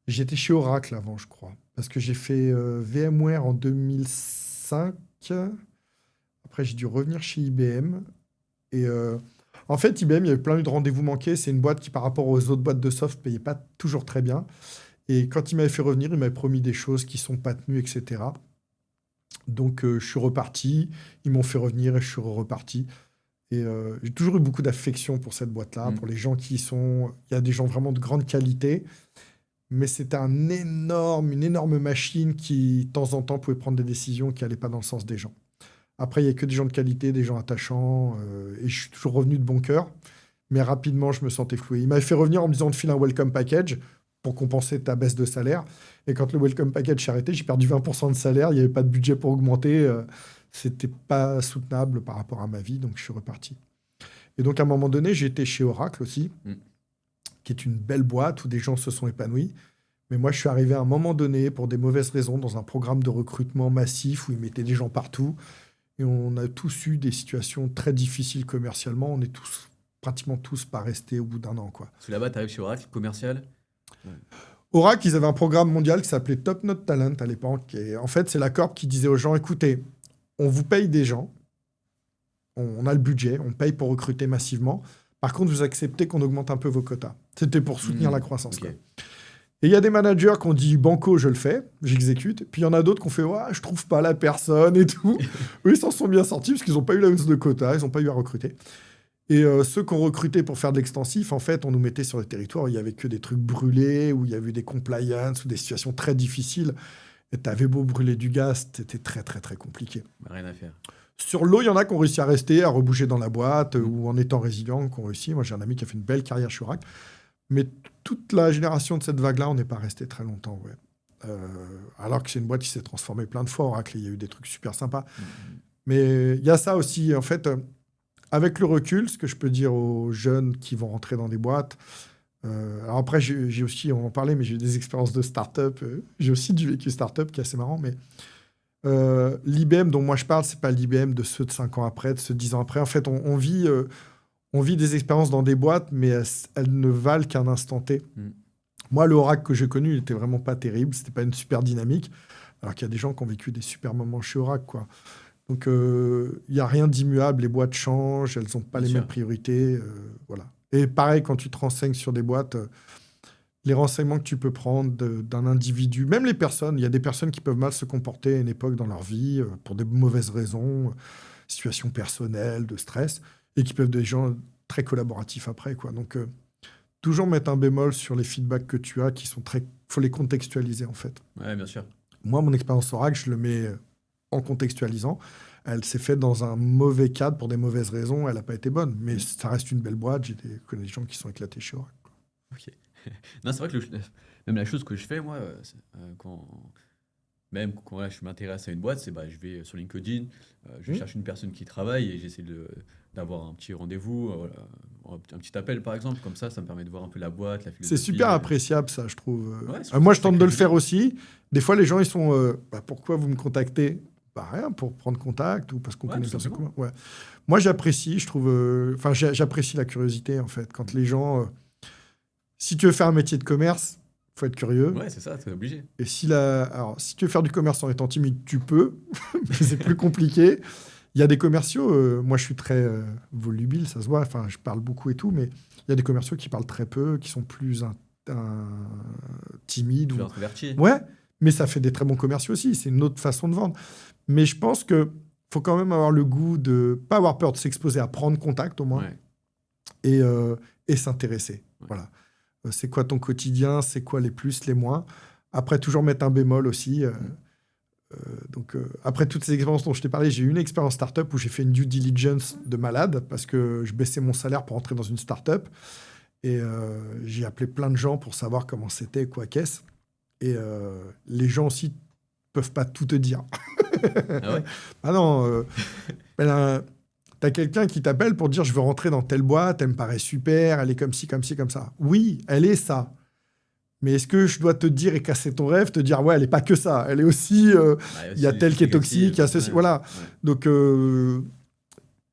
J'étais chez Oracle avant, je crois. Parce que j'ai fait VMware en 2005. Après, j'ai dû revenir chez IBM. Et... en fait, IBM, il y avait plein de rendez-vous manqués. C'est une boîte qui, par rapport aux autres boîtes de soft, ne payait pas toujours très bien. Et quand il m'avait fait revenir, il m'avait promis des choses qui ne sont pas tenues, etc. Donc, je suis reparti. Ils m'ont fait revenir et je suis reparti. Et j'ai toujours eu beaucoup d'affection pour cette boîte-là, pour les gens qui y sont... Il y a des gens vraiment de grande qualité. Mais c'était une énorme machine qui, de temps en temps, pouvait prendre des décisions qui n'allaient pas dans le sens des gens. Après, il n'y a que des gens de qualité, des gens attachants, et je suis toujours revenu de bon cœur. Mais rapidement, je me sentais floué. Il m'avait fait revenir en me disant de filer un welcome package pour compenser ta baisse de salaire. Et quand le welcome package s'est arrêté, j'ai perdu 20% de salaire. Il n'y avait pas de budget pour augmenter. C'était pas soutenable par rapport à ma vie, donc je suis reparti. Et donc, à un moment donné, j'ai été chez Oracle aussi, qui est une belle boîte où des gens se sont épanouis. Mais moi, je suis arrivé à un moment donné, pour des mauvaises raisons, dans un programme de recrutement massif où ils mettaient des gens partout. Et on a tous eu des situations très difficiles commercialement. On est pratiquement tous pas restés au bout d'un an, quoi. Parce que là-bas, tu arrives chez Oracle, commercial. Oracle, ils avaient un programme mondial qui s'appelait Top Note Talent à l'époque. Et en fait, c'est la corp qui disait aux gens, écoutez, on vous paye des gens, on a le budget, on paye pour recruter massivement. Par contre, vous acceptez qu'on augmente un peu vos quotas. C'était pour soutenir la croissance. Okay. Et il y a des managers qui ont dit « Banco, je le fais, j'exécute ». Puis il y en a d'autres qui ont fait « Ouais, je trouve pas la personne et tout ». Eux, ils s'en sont bien sortis parce qu'ils n'ont pas eu la hausse de quota, ils n'ont pas eu à recruter. Et ceux qu'on recrutait pour faire de l'extensif, en fait, on nous mettait sur des territoires où il n'y avait que des trucs brûlés, où il y avait eu des compliance, ou des situations très difficiles. Et tu avais beau brûler du gaz, c'était très, très, très compliqué. Rien à faire. Sur l'eau, il y en a qui ont réussi à rester, à rebouger dans la boîte, ou en étant résilients, qui ont réussi. Moi, j'ai un ami qui a fait une belle carrière chez Oracle. Mais toute la génération de cette vague-là, on n'est pas resté très longtemps. Ouais. Alors que c'est une boîte qui s'est transformée plein de fois. Oracle, il y a eu des trucs super sympas. Mais il y a ça aussi. En fait, avec le recul, ce que je peux dire aux jeunes qui vont rentrer dans des boîtes... alors après, j'ai aussi, on en parlait, mais j'ai eu des expériences de start-up. J'ai aussi du vécu start-up qui est assez marrant. Mais l'IBM dont moi je parle, ce n'est pas l'IBM de ceux de 5 ans après, de ceux de 10 ans après. En fait, on vit des expériences dans des boîtes, mais elles ne valent qu'un instant T. Moi, le Oracle que j'ai connu, il était vraiment pas terrible. C'était pas une super dynamique. Alors qu'il y a des gens qui ont vécu des super moments chez Oracle, quoi. Donc, il n'y a rien d'immuable. Les boîtes changent. Elles n'ont pas Bien les sûr. mêmes priorités. Voilà. Et pareil, quand tu te renseignes sur des boîtes, les renseignements que tu peux prendre d'un individu, même les personnes, il y a des personnes qui peuvent mal se comporter à une époque dans leur vie pour des mauvaises raisons, situation personnelle, de stress, et qui peuvent être des gens très collaboratifs après, quoi. Donc, toujours mettre un bémol sur les feedbacks que tu as qui sont très... faut les contextualiser, en fait. Ouais, bien sûr. Moi, mon expérience Oracle, je le mets en contextualisant. Elle s'est faite dans un mauvais cadre pour des mauvaises raisons. Elle n'a pas été bonne. Mais ça reste une belle boîte. Je connais des gens qui sont éclatés chez Oracle. Ok. Non, c'est vrai que même la chose que je fais, moi, même quand voilà, je m'intéresse à une boîte, c'est je vais sur LinkedIn, je cherche une personne qui travaille et j'essaie d'avoir un petit rendez-vous, voilà, un petit appel par exemple, comme ça me permet de voir un peu la boîte, la C'est philosophie. super appréciable, ça, je trouve. Ouais, je trouve Moi, ça je tente de le faire crédible. aussi. Des fois, les gens, ils sont... pourquoi vous me contactez? Rien, pour prendre contact ou parce qu'on Ouais, connaît tout une personne simplement. commun. Ouais. Moi, j'apprécie, je trouve... Enfin, j'apprécie la curiosité, en fait. Quand les gens... si tu veux faire un métier de commerce, faut être curieux. Ouais, c'est ça, t'es obligé. Et alors, si tu veux faire du commerce en étant timide, tu peux, mais c'est plus compliqué. Il y a des commerciaux, moi je suis très volubile, ça se voit, enfin je parle beaucoup et tout, mais il y a des commerciaux qui parlent très peu, qui sont plus timides. Plus introverti. Ouais, mais ça fait des très bons commerciaux aussi, c'est une autre façon de vendre. Mais je pense que faut quand même avoir le goût de pas avoir peur de s'exposer, à prendre contact au moins, Ouais. et s'intéresser. Ouais. Voilà. C'est quoi ton quotidien, c'est quoi les plus, les moins. Après, toujours mettre un bémol aussi. Donc, après toutes ces expériences dont je t'ai parlé, j'ai eu une expérience startup où j'ai fait une due diligence de malade parce que je baissais mon salaire pour entrer dans une startup. Et j'ai appelé plein de gens pour savoir comment c'était, quoi qu'est-ce. Et les gens aussi peuvent pas tout te dire. Ah ouais? Ah non, t'as quelqu'un qui t'appelle pour dire je veux rentrer dans telle boîte, elle me paraît super, elle est comme ci, comme ci, comme ça. Oui, elle est ça. Mais est-ce que je dois te dire et casser ton rêve, te dire ouais, elle est pas que ça, elle est aussi, il y a telle qui est toxique, il y a ceci, voilà. Ouais. Donc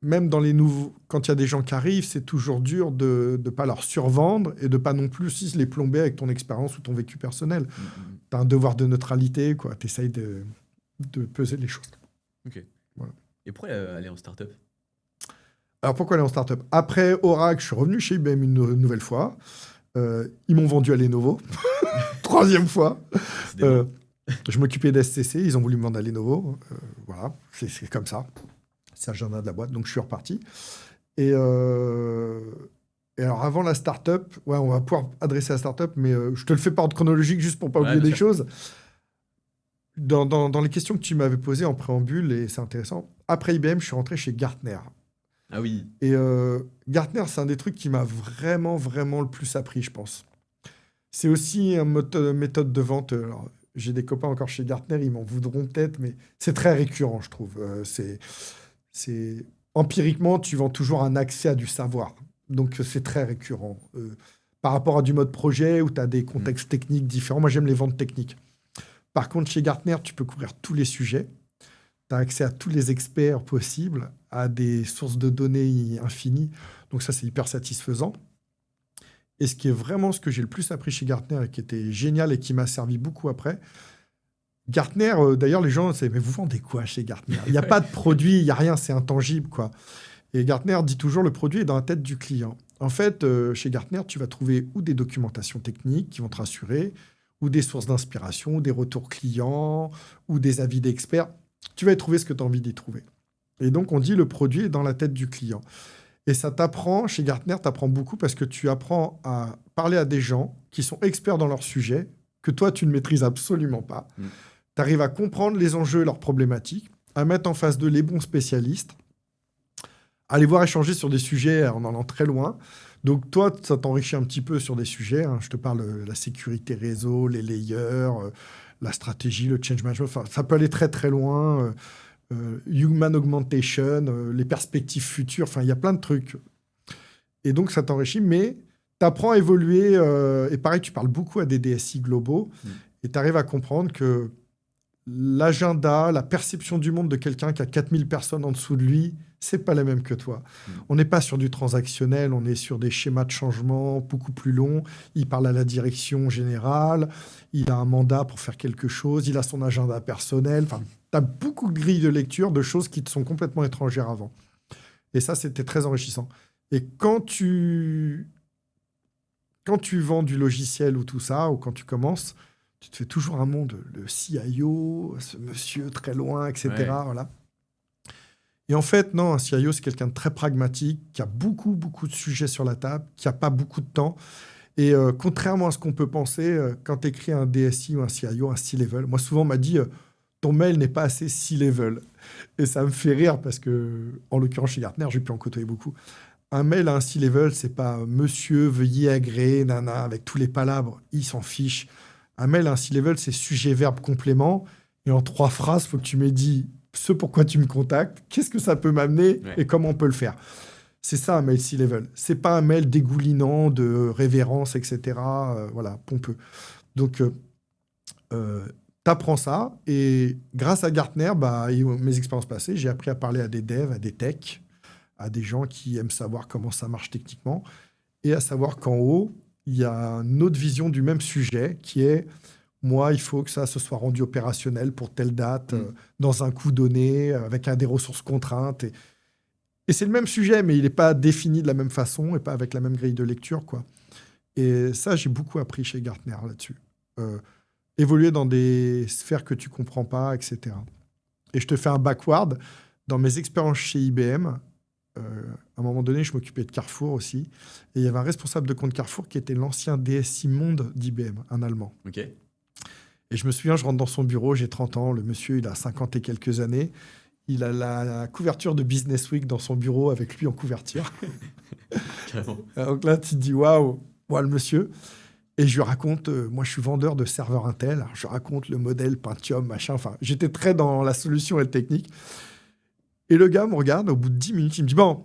même dans les nouveaux, quand il y a des gens qui arrivent, c'est toujours dur de ne pas leur survendre et de pas non plus aussi les plomber avec ton expérience ou ton vécu personnel. Tu as un devoir de neutralité, quoi. Tu essayes de peser les choses. Ok. Voilà. Et pourquoi aller en start-up? Alors pourquoi aller en start-up? Après Oracle, je suis revenu chez IBM une nouvelle fois. Ils m'ont vendu à Lenovo. Troisième fois. Je m'occupais d'SCC, ils ont voulu me vendre à Lenovo. Voilà, c'est comme ça. C'est l'agenda de la boîte, donc je suis reparti. Et alors avant la start-up, ouais, on va pouvoir adresser la start-up, mais je te le fais par ordre chronologique juste pour pas oublier des choses. Dans les questions que tu m'avais posées en préambule, et c'est intéressant, après IBM, je suis rentré chez Gartner. Ah oui. Et Gartner, c'est un des trucs qui m'a vraiment, vraiment le plus appris, je pense. C'est aussi une méthode de vente. Alors, j'ai des copains encore chez Gartner, ils m'en voudront peut-être, mais c'est très récurrent, je trouve. Empiriquement, tu vends toujours un accès à du savoir. Donc, c'est très récurrent. Par rapport à du mode projet où tu as des contextes techniques différents, moi, j'aime les ventes techniques. Par contre, chez Gartner, tu peux couvrir tous les sujets. Tu as accès à tous les experts possibles, à des sources de données infinies. Donc ça, c'est hyper satisfaisant. Et ce qui est vraiment ce que j'ai le plus appris chez Gartner et qui était génial et qui m'a servi beaucoup après, Gartner, d'ailleurs, les gens disent « Mais vous vendez quoi chez Gartner ?» Il n'y a pas de produit, il n'y a rien, c'est intangible, quoi. Et Gartner dit toujours « Le produit est dans la tête du client ». En fait, chez Gartner, tu vas trouver ou des documentations techniques qui vont te rassurer, ou des sources d'inspiration, ou des retours clients, ou des avis d'experts. Tu vas y trouver ce que tu as envie d'y trouver. Et donc, on dit le produit est dans la tête du client. Et ça t'apprend, chez Gartner, tu apprends beaucoup parce que tu apprends à parler à des gens qui sont experts dans leur sujet, que toi, tu ne maîtrises absolument pas. Tu arrives à comprendre les enjeux et leurs problématiques, à mettre en face d'eux les bons spécialistes, à les voir échanger sur des sujets en allant très loin. Donc, toi, ça t'enrichit un petit peu sur des sujets. Je te parle de la sécurité réseau, les layers, la stratégie, le change management. Enfin, ça peut aller très, très loin. Human augmentation, les perspectives futures. Enfin, il y a plein de trucs. Et donc, ça t'enrichit, mais tu apprends à évoluer. Et pareil, tu parles beaucoup à des DSI globaux et tu arrives à comprendre que l'agenda, la perception du monde de quelqu'un qui a 4000 personnes en dessous de lui, c'est pas la même que toi. On n'est pas sur du transactionnel, on est sur des schémas de changement beaucoup plus longs. Il parle à la direction générale, il a un mandat pour faire quelque chose, il a son agenda personnel. Enfin, tu as beaucoup de grilles de lecture de choses qui te sont complètement étrangères avant. Et ça, c'était très enrichissant. Et quand tu vends du logiciel ou tout ça, ou quand tu commences, tu te fais toujours un monde, le CIO, ce monsieur très loin, etc. Ouais. Voilà. Et en fait, non, un CIO, c'est quelqu'un de très pragmatique, qui a beaucoup, beaucoup de sujets sur la table, qui n'a pas beaucoup de temps. Et contrairement à ce qu'on peut penser, quand tu écris un DSI ou un CIO, un C-level, moi, souvent, on m'a dit ton mail n'est pas assez C-level. Et ça me fait rire parce que, en l'occurrence, chez Gartner, j'ai pu en côtoyer beaucoup. Un mail à un C-level, c'est pas monsieur, veuillez agréer, nana, avec tous les palabres, il s'en fiche. Un mail à un C-level, c'est sujet, verbe, complément. Et en 3 phrases, il faut que tu m'aies dit ce pourquoi tu me contactes, qu'est-ce que ça peut m'amener et comment on peut le faire. C'est ça un mail C-level. C'est pas un mail dégoulinant de révérence, etc. Voilà, pompeux. Donc, t'apprends ça. Et grâce à Gartner, et mes expériences passées, j'ai appris à parler à des devs, à des techs, à des gens qui aiment savoir comment ça marche techniquement, et à savoir qu'en haut, il y a une autre vision du même sujet qui est moi, il faut que ça se soit rendu opérationnel pour telle date, dans un coût donné, avec des ressources contraintes. Et c'est le même sujet, mais il n'est pas défini de la même façon et pas avec la même grille de lecture, quoi. Et ça, j'ai beaucoup appris chez Gartner là-dessus. Évoluer dans des sphères que tu ne comprends pas, etc. Et je te fais un backward. Dans mes expériences chez IBM, à un moment donné, je m'occupais de Carrefour aussi. Et il y avait un responsable de compte Carrefour qui était l'ancien DSI monde d'IBM, un Allemand. Ok. Et je me souviens, je rentre dans son bureau, j'ai 30 ans, le monsieur, il a 50 et quelques années. Il a la couverture de Business Week dans son bureau avec lui en couverture. Carrément. Donc là, tu te dis, waouh, le monsieur. Et je lui raconte, moi, je suis vendeur de serveurs Intel. Alors, je raconte le modèle Pentium, machin. Enfin, j'étais très dans la solution et le technique. Et le gars me regarde, au bout de 10 minutes, il me dit, bon,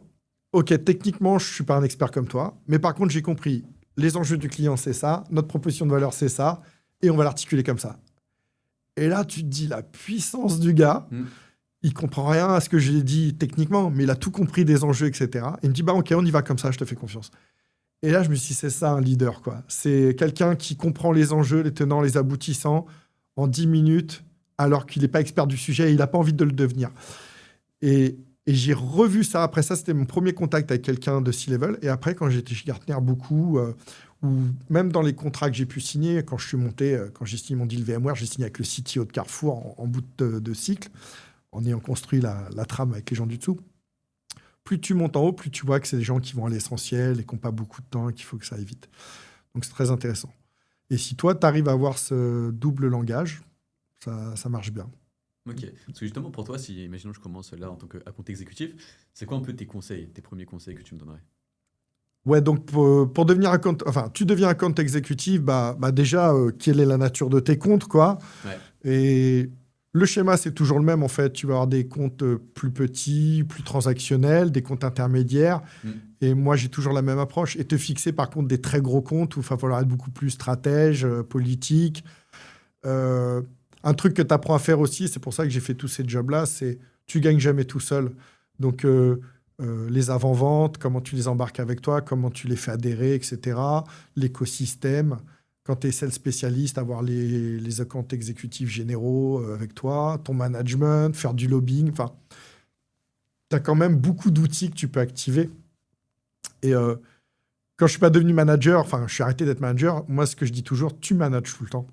ok, techniquement, je ne suis pas un expert comme toi, mais par contre, j'ai compris, les enjeux du client, c'est ça, notre proposition de valeur, c'est ça, et on va l'articuler comme ça. Et là, tu te dis, la puissance du gars, il comprend rien à ce que j'ai dit techniquement, mais il a tout compris des enjeux, etc. Il me dit, ok, on y va comme ça, je te fais confiance. Et là, je me suis dit, c'est ça un leader, quoi. C'est quelqu'un qui comprend les enjeux, les tenants, les aboutissants, en 10 minutes, alors qu'il n'est pas expert du sujet et il n'a pas envie de le devenir. Et j'ai revu ça. Après ça, c'était mon premier contact avec quelqu'un de C-level. Et après, quand j'étais chez Gartner, beaucoup, ou même dans les contrats que j'ai pu signer, quand je suis monté, quand j'ai signé mon deal VMware, j'ai signé avec le CTO de Carrefour en bout de cycle, en ayant construit la trame avec les gens du dessous. Plus tu montes en haut, plus tu vois que c'est des gens qui vont à l'essentiel et qui n'ont pas beaucoup de temps et qu'il faut que ça aille vite. Donc, c'est très intéressant. Et si toi, tu arrives à avoir ce double langage, ça marche bien. Ok. Parce que justement, pour toi, si, imaginons je commence là en tant qu'account exécutif, c'est quoi un peu tes conseils, tes premiers conseils que tu me donnerais? Ouais, donc pour devenir tu deviens account exécutif, déjà, quelle est la nature de tes comptes, quoi. Ouais. Et le schéma, c'est toujours le même, en fait. Tu vas avoir des comptes plus petits, plus transactionnels, des comptes intermédiaires. Et moi, j'ai toujours la même approche. Et te fixer, par contre, des très gros comptes où il va falloir être beaucoup plus stratège, politique. Un truc que tu apprends à faire aussi, c'est pour ça que j'ai fait tous ces jobs-là, c'est tu gagnes jamais tout seul. Donc, les avant-ventes, comment tu les embarques avec toi, comment tu les fais adhérer, etc. L'écosystème. Quand tu es sales spécialiste, avoir les accounts exécutifs généraux avec toi, ton management, faire du lobbying. Enfin, tu as quand même beaucoup d'outils que tu peux activer. Et quand je ne suis pas devenu manager, je suis arrêté d'être manager, moi, ce que je dis toujours, tu manages tout le temps.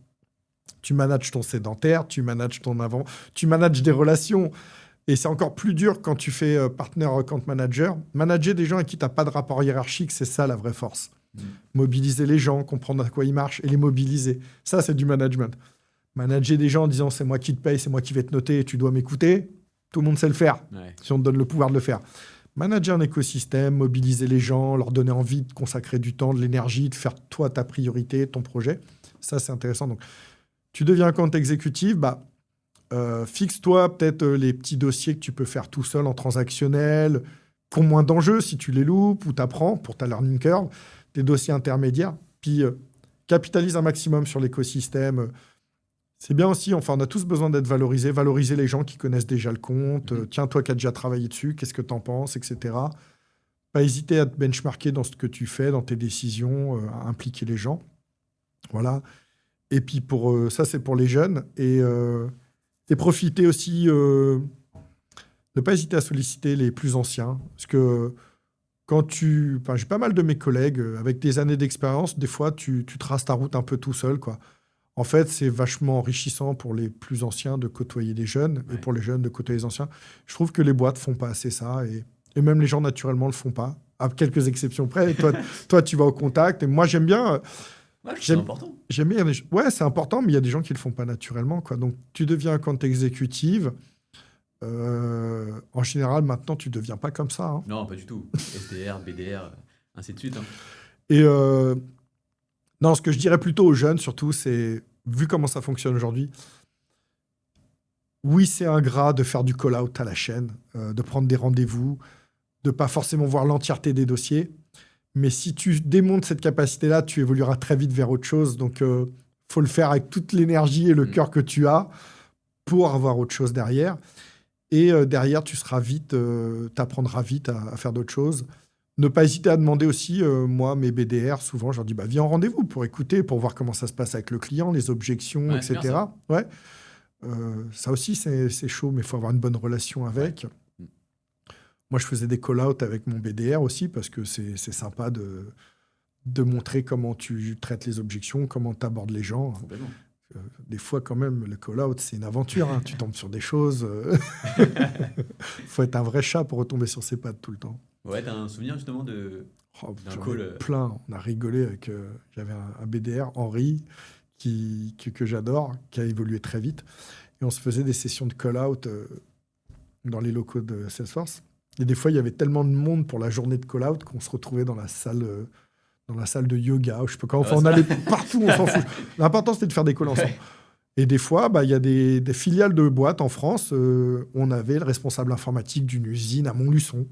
Tu manages ton sédentaire, tu manages ton avant, tu manages des relations. Et c'est encore plus dur quand tu fais partner account manager. Manager des gens avec qui tu n'as pas de rapport hiérarchique, c'est ça la vraie force. Mobiliser les gens, comprendre à quoi ils marchent et les mobiliser. Ça, c'est du management. Manager des gens en disant c'est moi qui te paye, c'est moi qui vais te noter et tu dois m'écouter, tout le monde sait le faire, si on te donne le pouvoir de le faire. Manager un écosystème, mobiliser les gens, leur donner envie de consacrer du temps, de l'énergie, de faire toi ta priorité, ton projet. Ça, c'est intéressant. Donc, tu deviens un compte exécutif, fixe-toi peut-être les petits dossiers que tu peux faire tout seul en transactionnel, qui ont moins d'enjeux si tu les loupes ou tu apprends pour ta learning curve, des dossiers intermédiaires, puis capitalise un maximum sur l'écosystème. C'est bien aussi, enfin, on a tous besoin d'être valorisés. Valoriser les gens qui connaissent déjà le compte. Tiens, toi qui as déjà travaillé dessus, qu'est-ce que tu en penses, etc. Pas hésiter à te benchmarker dans ce que tu fais, dans tes décisions, à impliquer les gens. Voilà. Et puis, ça, c'est pour les jeunes. Et profiter aussi, ne pas hésiter à solliciter les plus anciens. Parce que j'ai pas mal de mes collègues, avec des années d'expérience, des fois, tu traces ta route un peu tout seul, quoi. En fait, c'est vachement enrichissant pour les plus anciens de côtoyer les jeunes et pour les jeunes de côtoyer les anciens. Je trouve que les boîtes font pas assez ça et même les gens naturellement le font pas, à quelques exceptions près. Et toi, tu vas au contact et moi, j'aime bien. C'est important. J'aime bien. Ouais, c'est important, mais il y a des gens qui le font pas naturellement, quoi. Donc, tu deviens un compte exécutive. En général, maintenant, tu deviens pas comme ça, hein. Non, pas du tout. SDR, BDR, ainsi de suite. Hein. Et non, ce que je dirais plutôt aux jeunes, surtout, c'est, vu comment ça fonctionne aujourd'hui, oui, c'est ingrat de faire du call-out à la chaîne, de prendre des rendez-vous, de pas forcément voir l'entièreté des dossiers. Mais si tu démontes cette capacité-là, tu évolueras très vite vers autre chose. Donc, faut le faire avec toute l'énergie et le cœur que tu as pour avoir autre chose derrière. Et derrière, tu seras vite, t'apprendras vite à faire d'autres choses. Ne pas hésiter à demander aussi, moi, mes BDR, souvent, je leur dis, viens en rendez-vous pour écouter, pour voir comment ça se passe avec le client, les objections, etc. Ouais. Ça aussi, c'est chaud, mais il faut avoir une bonne relation avec. Ouais. Moi, je faisais des call-outs avec mon BDR aussi, parce que c'est sympa de montrer comment tu traites les objections, comment tu abordes les gens. Complètement. Des fois, quand même, le call-out, c'est une aventure. Hein. Tu tombes sur des choses. Faut être un vrai chat pour retomber sur ses pattes tout le temps. Ouais, t'as un souvenir justement d'un call plein. On a rigolé avec... j'avais un BDR, Henri, que j'adore, qui a évolué très vite. Et on se faisait des sessions de call-out dans les locaux de Salesforce. Et des fois, il y avait tellement de monde pour la journée de call-out qu'on se retrouvait dans la salle de yoga, ou je sais pas quoi. Enfin, on allait partout, on s'en fout. L'important, c'était de faire des calls ensemble. Et des fois, il y a des filiales de boîtes en France. On avait le responsable informatique d'une usine à Montluçon.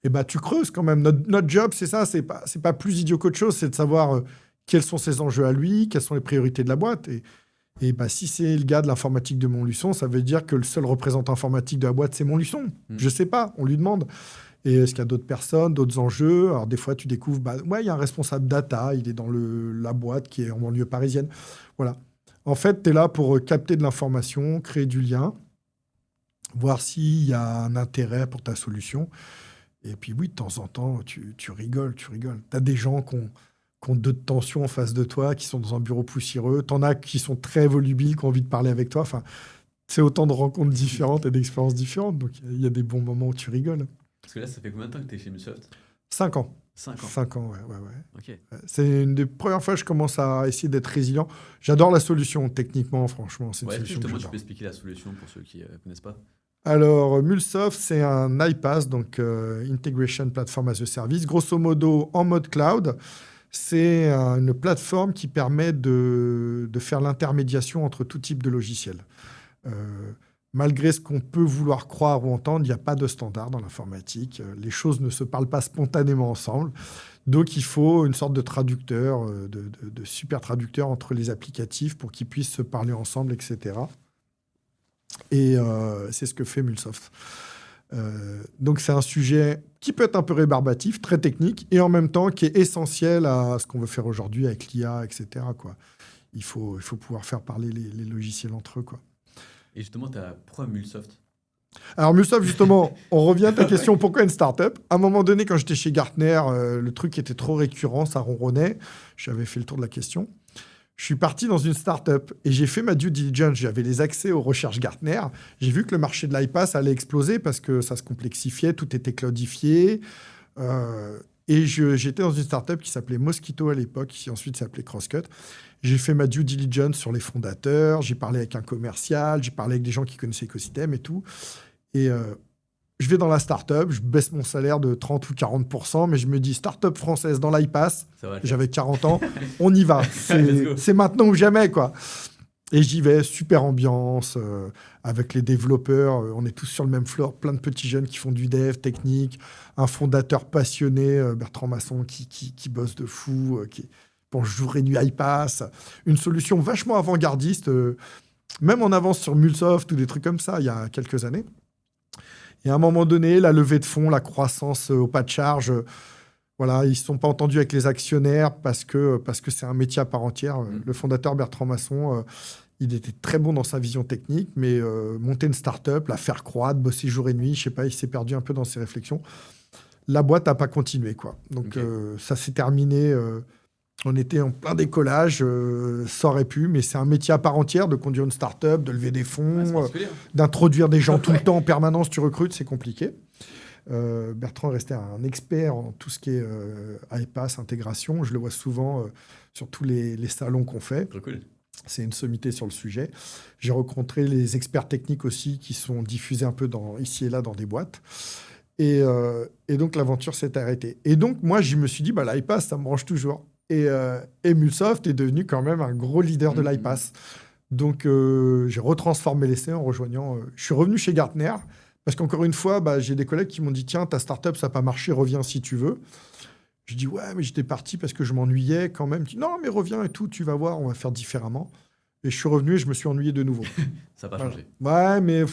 Et tu creuses quand même. Notre job, c'est ça. C'est pas plus idiot qu'autre chose. C'est de savoir quels sont ses enjeux à lui, quelles sont les priorités de la boîte. Et si c'est le gars de l'informatique de Montluçon, ça veut dire que le seul représentant informatique de la boîte, c'est Montluçon. Je sais pas. On lui demande. Et est-ce qu'il y a d'autres personnes, d'autres enjeux? Alors, des fois, tu découvres, il y a un responsable data, il est dans la boîte qui est en banlieue parisienne. Voilà. En fait, tu es là pour capter de l'information, créer du lien, voir s'il y a un intérêt pour ta solution. Et puis, oui, de temps en temps, tu rigoles. Tu as des gens qui ont deux de tension en face de toi, qui sont dans un bureau poussiéreux. Tu en as qui sont très volubiles, qui ont envie de parler avec toi. Enfin, c'est autant de rencontres différentes et d'expériences différentes. Donc, il y a des bons moments où tu rigoles. Parce que là, ça fait combien de temps que tu es chez Mulsoft? 5 ans. 5 ans. 5 ans, ouais. Okay. C'est une des premières fois que je commence à essayer d'être résilient. J'adore la solution, techniquement, franchement. C'est une solution justement, tu peux expliquer la solution pour ceux qui ne connaissent pas? Alors, Mulsoft, c'est un iPaaS, donc Integration Platform as a Service. Grosso modo, en mode cloud, c'est une plateforme qui permet de faire l'intermédiation entre tout type de logiciels. Malgré ce qu'on peut vouloir croire ou entendre, il n'y a pas de standard dans l'informatique. Les choses ne se parlent pas spontanément ensemble. Donc, il faut une sorte de traducteur, de super traducteur entre les applicatifs pour qu'ils puissent se parler ensemble, etc. Et c'est ce que fait Mulsoft. Donc, c'est un sujet qui peut être un peu rébarbatif, très technique, et en même temps qui est essentiel à ce qu'on veut faire aujourd'hui avec l'IA, etc. quoi. Il faut pouvoir faire parler les logiciels entre eux, quoi. Et justement, tu as pourquoi Mulsoft? Alors, Mulsoft, justement, on revient à ta question, pourquoi une start-up? À un moment donné, quand j'étais chez Gartner, le truc était trop récurrent, ça ronronnait. J'avais fait le tour de la question. Je suis parti dans une start-up et j'ai fait ma due diligence. J'avais les accès aux recherches Gartner. J'ai vu que le marché de l'iPaaS allait exploser parce que ça se complexifiait, tout était cloudifié. Et j'étais dans une start-up qui s'appelait Mosquito à l'époque, qui ensuite s'appelait Crosscut. J'ai fait ma due diligence sur les fondateurs, j'ai parlé avec un commercial, j'ai parlé avec des gens qui connaissaient l'écosystème et tout. Et je vais dans la start-up, je baisse mon salaire de 30 ou 40%, mais je me dis start-up française dans l'iPaaS, j'avais 40 ans, on y va. C'est maintenant ou jamais, quoi. Et j'y vais, super ambiance, avec les développeurs, on est tous sur le même floor, plein de petits jeunes qui font du dev technique, un fondateur passionné, Bertrand Masson, qui bosse de fou, pour jour et nuit iPass, une solution vachement avant-gardiste, même en avance sur Mulsoft ou des trucs comme ça, il y a quelques années. Et à un moment donné, la levée de fonds, la croissance au pas de charge, voilà, ils ne se sont pas entendus avec les actionnaires parce que c'est un métier à part entière. Le fondateur Bertrand Masson, il était très bon dans sa vision technique, mais monter une start-up, la faire croître, bosser jour et nuit, je ne sais pas, il s'est perdu un peu dans ses réflexions. La boîte n'a pas continué, quoi. Donc, ça s'est terminé. On était en plein décollage, ça aurait pu, mais c'est un métier à part entière de conduire une start-up, de lever des fonds, d'introduire des gens tout le temps en permanence, tu recrutes, c'est compliqué. Bertrand est resté un expert en tout ce qui est iPass, intégration. Je le vois souvent sur tous les salons qu'on fait. Très cool. C'est une sommité sur le sujet. J'ai rencontré les experts techniques aussi qui sont diffusés un peu ici et là dans des boîtes. Et donc, l'aventure s'est arrêtée. Et donc, moi, je me suis dit, l'iPass, ça me branche toujours. Et Mulsoft est devenu quand même un gros leader de l'iPass. Donc, j'ai retransformé l'essai en rejoignant... je suis revenu chez Gartner parce qu'encore une fois, j'ai des collègues qui m'ont dit « Tiens, ta startup, ça n'a pas marché, reviens si tu veux. » Je dis « Ouais, mais j'étais parti parce que je m'ennuyais quand même. » Je dis « Non, mais reviens et tout, tu vas voir, on va faire différemment. » Et je suis revenu et je me suis ennuyé de nouveau. Ça n'a pas changé. Ouais, mais...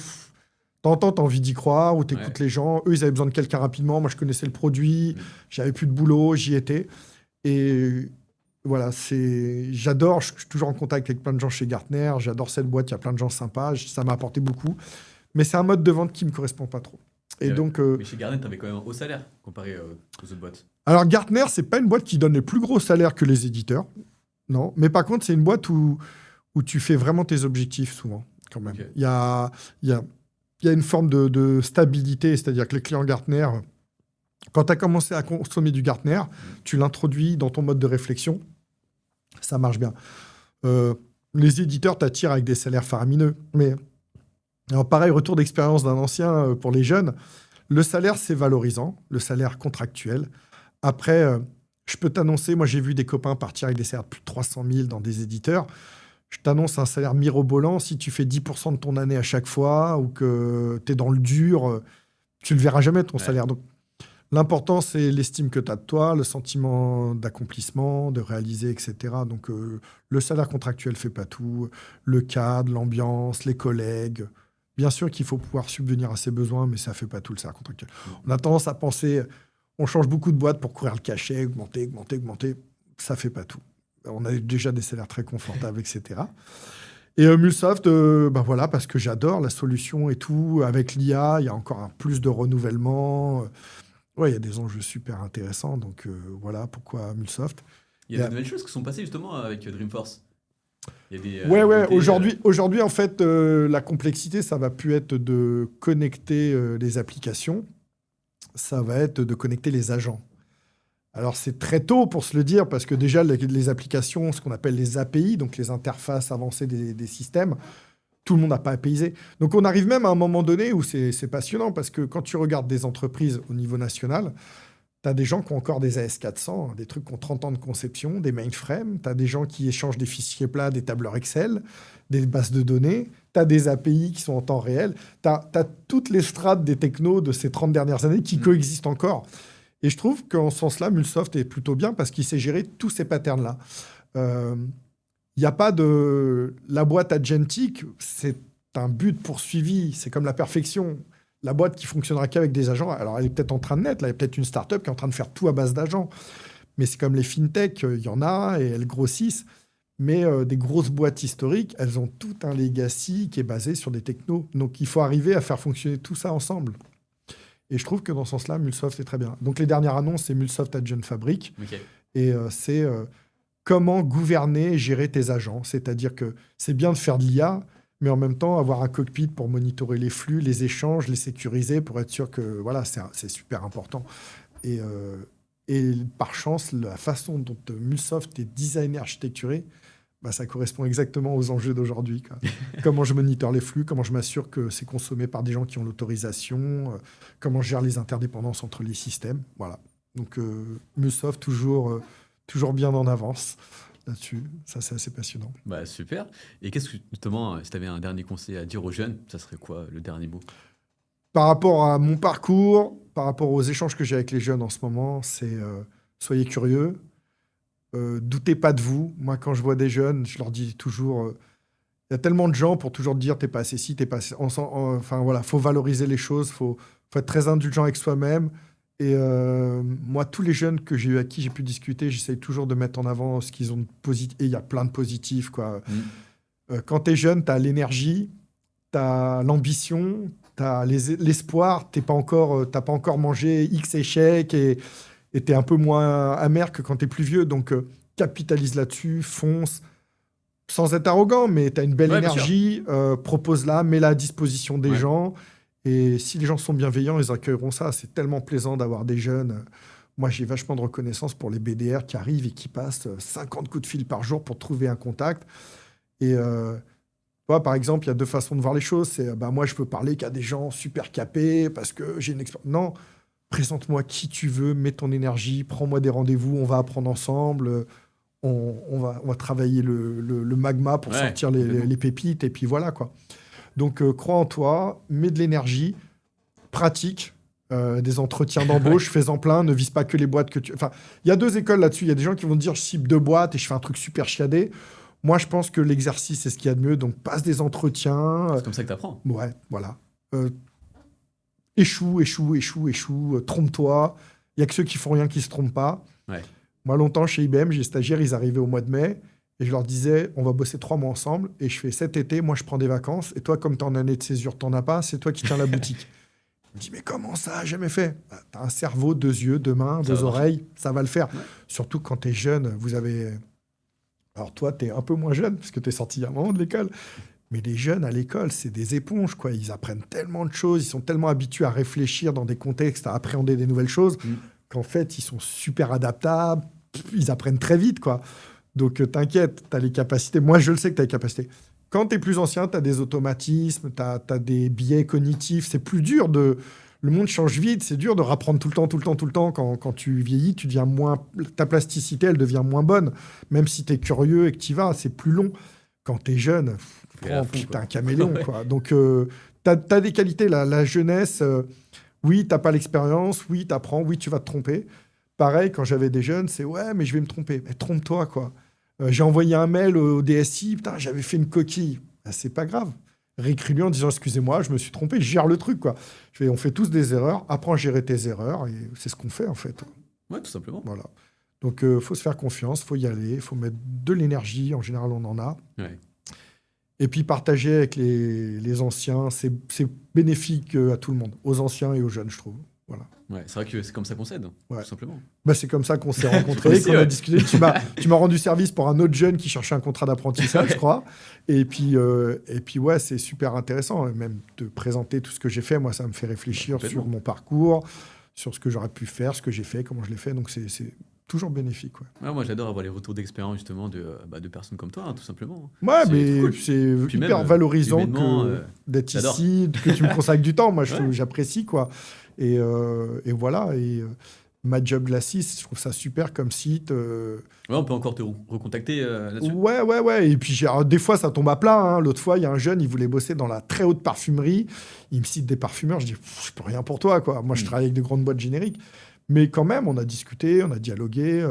T'entends, t'as envie d'y croire, ou t'écoutes les gens. Eux, ils avaient besoin de quelqu'un rapidement. Moi, je connaissais le produit. J'avais plus de boulot, j'y étais. Et voilà, j'adore. Je suis toujours en contact avec plein de gens chez Gartner. J'adore cette boîte. Il y a plein de gens sympas. Ça m'a apporté beaucoup. Mais c'est un mode de vente qui me correspond pas trop. Et donc, mais chez Gartner, t'avais quand même un haut salaire comparé aux autres boîtes. Alors, Gartner, c'est pas une boîte qui donne les plus gros salaires que les éditeurs. Non. Mais par contre, c'est une boîte où tu fais vraiment tes objectifs souvent, quand même. Il y a une forme de stabilité, c'est-à-dire que les clients Gartner, quand tu as commencé à consommer du Gartner, tu l'introduis dans ton mode de réflexion, ça marche bien. Les éditeurs t'attirent avec des salaires faramineux, mais alors pareil, retour d'expérience d'un ancien pour les jeunes, le salaire, c'est valorisant, le salaire contractuel. Après, je peux t'annoncer, moi j'ai vu des copains partir avec des salaires de plus de 300 000 dans des éditeurs. Je t'annonce un salaire mirobolant. Si tu fais 10% de ton année à chaque fois ou que tu es dans le dur, tu ne le verras jamais, ton salaire. Donc, l'important, c'est l'estime que tu as de toi, le sentiment d'accomplissement, de réaliser, etc. Donc, le salaire contractuel ne fait pas tout. Le cadre, l'ambiance, les collègues. Bien sûr qu'il faut pouvoir subvenir à ses besoins, mais ça ne fait pas tout, le salaire contractuel. On a tendance à penser, on change beaucoup de boîtes pour courir le cachet, augmenter. Ça ne fait pas tout. On a déjà des salaires très confortables, etc. Et Mulsoft, voilà, parce que j'adore la solution et tout. Avec l'IA, il y a encore un plus de renouvellement. Ouais, il y a des enjeux super intéressants. Donc, voilà pourquoi Mulsoft. Il y a de nouvelles choses qui sont passées justement avec Dreamforce. Il y a des, Aujourd'hui, en fait, la complexité, ça va plus être de connecter les applications. Ça va être de connecter les agents. Alors, c'est très tôt pour se le dire, parce que déjà, les applications, ce qu'on appelle les API, donc les interfaces avancées des systèmes, tout le monde n'a pas apaisé. Donc, on arrive même à un moment donné où c'est passionnant, parce que quand tu regardes des entreprises au niveau national, tu as des gens qui ont encore des AS400, des trucs qui ont 30 ans de conception, des mainframes, tu as des gens qui échangent des fichiers plats, des tableurs Excel, des bases de données, tu as des API qui sont en temps réel, tu as toutes les strates des technos de ces 30 dernières années qui coexistent encore. Et je trouve qu'en ce sens-là, Mulsoft est plutôt bien parce qu'il sait gérer tous ces patterns-là. Il n'y a pas de... La boîte agentique, c'est un but poursuivi, c'est comme la perfection. La boîte qui fonctionnera qu'avec des agents, alors elle est peut-être en train de naître, là, il y a peut-être une start-up qui est en train de faire tout à base d'agents. Mais c'est comme les fintech, il y en a et elles grossissent. Mais des grosses boîtes historiques, elles ont tout un legacy qui est basé sur des technos. Donc il faut arriver à faire fonctionner tout ça ensemble. Et je trouve que dans ce sens-là, Mulsoft est très bien. Donc, les dernières annonces, c'est Mulsoft Agent Fabric. Okay. Et c'est comment gouverner et gérer tes agents. C'est-à-dire que c'est bien de faire de l'IA, mais en même temps, avoir un cockpit pour monitorer les flux, les échanges, les sécuriser, pour être sûr que voilà, c'est super important. Et par chance, la façon dont Mulsoft est designé, architecturé, ça correspond exactement aux enjeux d'aujourd'hui. Comment je monitore les flux, comment je m'assure que c'est consommé par des gens qui ont l'autorisation, comment je gère les interdépendances entre les systèmes. Voilà. Donc, Mulsoft, toujours bien en avance là-dessus. Ça, c'est assez passionnant. Super. Et qu'est-ce que, justement, si tu avais un dernier conseil à dire aux jeunes, ça serait quoi le dernier mot ? Par rapport à mon parcours, par rapport aux échanges que j'ai avec les jeunes en ce moment, c'est soyez curieux. doutez pas de vous. Moi, quand je vois des jeunes, je leur dis toujours, il y a tellement de gens pour toujours te dire, t'es pas assez ci, t'es pas assez... Enfin, voilà, faut valoriser les choses, faut être très indulgent avec soi-même. Et moi, tous les jeunes que j'ai eu à qui j'ai pu discuter, j'essaye toujours de mettre en avant ce qu'ils ont de positif. Et il y a plein de positifs, quoi. Quand t'es jeune, t'as l'énergie, t'as l'ambition, t'as l'espoir, t'as pas encore mangé X échecs et t'es un peu moins amer que quand t'es plus vieux. Donc, capitalise là-dessus, fonce, sans être arrogant, mais t'as une belle Ouais, bien sûr. énergie, propose-la, mets-la à disposition des Ouais. gens. Et si les gens sont bienveillants, ils accueilleront ça. C'est tellement plaisant d'avoir des jeunes. Moi, j'ai vachement de reconnaissance pour les BDR qui arrivent et qui passent 50 coups de fil par jour pour trouver un contact. Et toi, par exemple, il y a deux façons de voir les choses. C'est, moi, je peux parler qu'à des gens super capés parce que j'ai une expérience. Non, présente-moi qui tu veux, mets ton énergie, prends-moi des rendez-vous, on va apprendre ensemble, on va travailler le magma pour Ouais, sortir complètement. les pépites, et puis voilà, quoi. Donc, crois en toi, mets de l'énergie, pratique. Des entretiens d'embauche, fais-en plein, ne vise pas que les boîtes que tu... Enfin, il y a deux écoles là-dessus. Il y a des gens qui vont te dire, je cible 2 boîtes et je fais un truc super chiadé. Moi, je pense que l'exercice, c'est ce qu'il y a de mieux. Donc, passe des entretiens. C'est comme ça que t'apprends. Ouais, voilà. Échoue, trompe-toi. Il y a que ceux qui font rien qui se trompent pas. Ouais. Moi, longtemps, chez IBM, j'ai des stagiaires, ils arrivaient au mois de mai, et je leur disais, on va bosser 3 mois ensemble, et je fais cet été, moi, je prends des vacances, et toi, comme tu es en année de césure, t'en as pas, c'est toi qui tiens la boutique. Je me dis, mais comment ça, jamais fait? T'as un cerveau, 2 yeux, 2 mains, Ça va 2 marcher. oreilles, ça va le faire. Ouais. Surtout quand tu es jeune, vous avez... Alors toi, tu es un peu moins jeune, parce que tu es sorti il y a un moment de l'école, mais les jeunes à l'école, c'est des éponges, quoi. Ils apprennent tellement de choses, ils sont tellement habitués à réfléchir dans des contextes, à appréhender des nouvelles choses, qu'en fait, ils sont super adaptables, ils apprennent très vite, quoi. Donc, t'inquiète, tu as les capacités. Moi, je le sais que tu as les capacités. Quand tu es plus ancien, tu as des automatismes, tu as des biais cognitifs. C'est plus dur de... Le monde change vite, c'est dur de rapprendre tout le temps. Quand tu vieillis, tu deviens moins... Ta plasticité, elle devient moins bonne. Même si tu es curieux et que tu y vas, c'est plus long. Quand tu es jeune, T'es à fond, t'es quoi. un caméléon, Ouais. quoi. Donc, tu as des qualités. La jeunesse, oui, tu pas l'expérience, oui, tu apprends, oui, tu vas te tromper. Pareil, quand j'avais des jeunes, c'est ouais, mais je vais me tromper. Mais trompe-toi, quoi. J'ai envoyé un mail au DSI, putain, j'avais fait une coquille. Ben, c'est pas grave. Réécris-lui en disant excusez-moi, je me suis trompé, je gère le truc, quoi. On fait tous des erreurs, apprends à gérer tes erreurs, et c'est ce qu'on fait, en fait. Ouais, tout simplement. Voilà. Donc, faut se faire confiance, faut y aller, faut mettre de l'énergie, en général, on en a. Ouais. Et puis, partager avec les anciens, c'est bénéfique à tout le monde, aux anciens et aux jeunes, je trouve. Voilà. Ouais, c'est vrai que c'est comme ça qu'on s'aide, Ouais. tout simplement. Bah, c'est comme ça qu'on s'est rencontrés, Aussi, qu'on a ouais. discuté. Tu m'as rendu service pour un autre jeune qui cherchait un contrat d'apprentissage, je crois. Et puis, ouais, c'est super intéressant. Même de présenter tout ce que j'ai fait, moi, ça me fait réfléchir Complètement. sur mon parcours, sur ce que j'aurais pu faire, ce que j'ai fait, comment je l'ai fait. Donc, c'est toujours bénéfique. Ouais, Ouais, moi, j'adore avoir les retours d'expérience, justement, de personnes comme toi, hein, tout simplement. ouais, C'est mais trop cool. c'est Puis hyper même, valorisant humainement, d'être j'adore. ici, que tu me consacres du temps. Moi, Ouais. j'apprécie, quoi. Et voilà. Et ma job Glassis, je trouve ça super comme site. Ouais, on peut encore te recontacter là-dessus. Ouais. Et puis, alors, des fois, ça tombe à plat. Hein. L'autre fois, il y a un jeune, il voulait bosser dans la très haute parfumerie. Il me cite des parfumeurs. Je dis, je peux rien pour toi, quoi. Moi, je travaille avec de grandes boîtes génériques. Mais quand même, on a discuté, on a dialogué.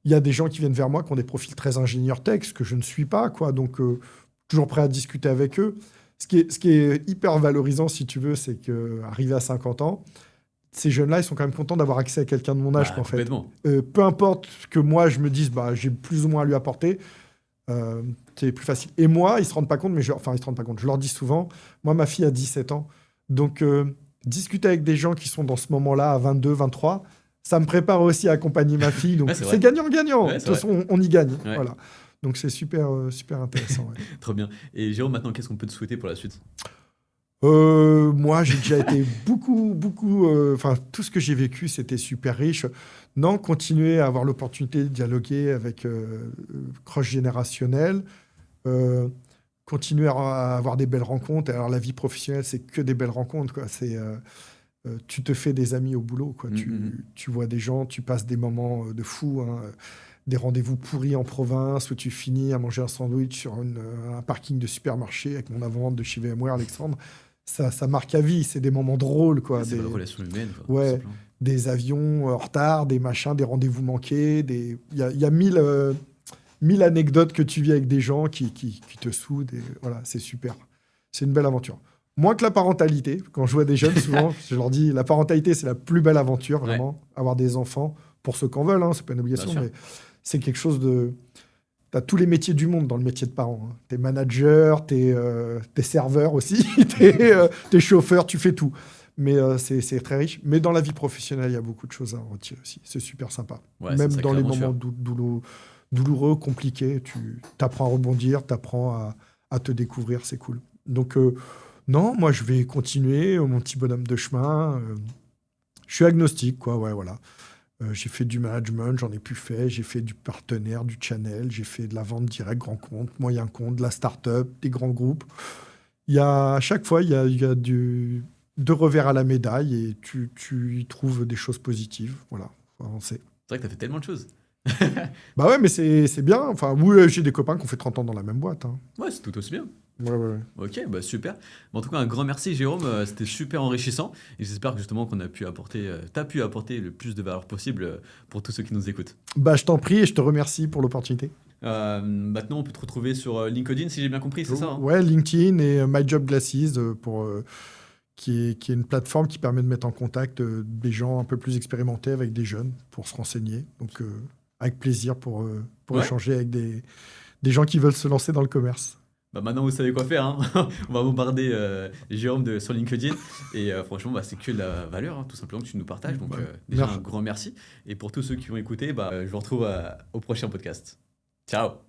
Il y a des gens qui viennent vers moi qui ont des profils très ingénieurs tech, ce que je ne suis pas, quoi. Donc, toujours prêt à discuter avec eux. Ce qui est hyper valorisant, si tu veux, c'est qu'arrivé à 50 ans, ces jeunes-là, ils sont quand même contents d'avoir accès à quelqu'un de mon âge, Bah, en fait. complètement. Peu importe que moi, je me dise, j'ai plus ou moins à lui apporter, c'est plus facile. Et moi, ils se rendent pas compte, mais ils se rendent pas compte. Je leur dis souvent, moi, ma fille a 17 ans. Donc, discuter avec des gens qui sont dans ce moment-là, à 22, 23, ça me prépare aussi à accompagner ma fille. Donc, Ouais, c'est c'est vrai. gagnant-gagnant. Ouais, De c'est toute façon, on y gagne. Ouais. Voilà. Donc, c'est super intéressant. Ouais. Trop bien. Et Jérôme, maintenant, qu'est-ce qu'on peut te souhaiter pour la suite? Moi, j'ai déjà été beaucoup, enfin, tout ce que j'ai vécu, c'était super riche. Non, continuer à avoir l'opportunité de dialoguer avec croche générationnelle, continuer à avoir des belles rencontres. Alors, la vie professionnelle, c'est que des belles rencontres, quoi. Tu te fais des amis au boulot, quoi. Tu vois des gens, tu passes des moments de fou, hein. Des rendez-vous pourris en province où tu finis à manger un sandwich sur un parking de supermarché avec mon avant-vente de chez VMware, Alexandre. Ça marque à vie, c'est des moments drôles, quoi. C'est la relation humaine, quoi, tout Ouais. simplement. des avions en retard, des machins, des rendez-vous manqués. Il y a 1000 anecdotes que tu vis avec des gens qui te soudent. Et voilà, c'est super. C'est une belle aventure. Moins que la parentalité. Quand je vois des jeunes, souvent, je leur dis, la parentalité, c'est la plus belle aventure, vraiment. Ouais. Avoir des enfants, pour ceux qu'en veulent, hein, c'est pas une obligation, mais c'est quelque chose de... Tu as tous les métiers du monde dans le métier de parent. Hein. Tu es manager, tu es serveur aussi, tu es chauffeur, tu fais tout. Mais c'est très riche. Mais dans la vie professionnelle, il y a beaucoup de choses à en retirer aussi. C'est super sympa. Ouais, même dans les moments douloureux, compliqués, tu apprends à rebondir, tu apprends à te découvrir, c'est cool. Donc, non, moi, je vais continuer mon petit bonhomme de chemin. Je suis agnostique, quoi, ouais, voilà. J'ai fait du management, j'en ai plus fait. J'ai fait du partenaire, du channel. J'ai fait de la vente directe, grand compte, moyen compte, de la start-up, des grands groupes. À chaque fois, il y a deux revers à la médaille et tu y trouves des choses positives. Voilà, faut avancer. C'est vrai que tu as fait tellement de choses. Bah ouais, mais c'est bien. Enfin, oui, j'ai des copains qui ont fait 30 ans dans la même boîte. Hein. Ouais, c'est tout aussi bien. Ouais. Ok, bah super. En tout cas, un grand merci Jérôme, c'était super enrichissant et j'espère que justement qu'on a pu apporter, t'as pu apporter le plus de valeur possible pour tous ceux qui nous écoutent. Bah je t'en prie et je te remercie pour l'opportunité. Maintenant, on peut te retrouver sur LinkedIn si j'ai bien compris, c'est ça hein? Ouais, LinkedIn et My Job Glasses qui est une plateforme qui permet de mettre en contact des gens un peu plus expérimentés avec des jeunes pour se renseigner. Donc avec plaisir pour échanger avec des gens qui veulent se lancer dans le commerce. Bah maintenant vous savez quoi faire, hein. On va bombarder Jérôme sur LinkedIn et franchement c'est que de la valeur hein, tout simplement que tu nous partages, donc déjà un grand merci et pour tous ceux qui vont écouter, je vous retrouve au prochain podcast. Ciao.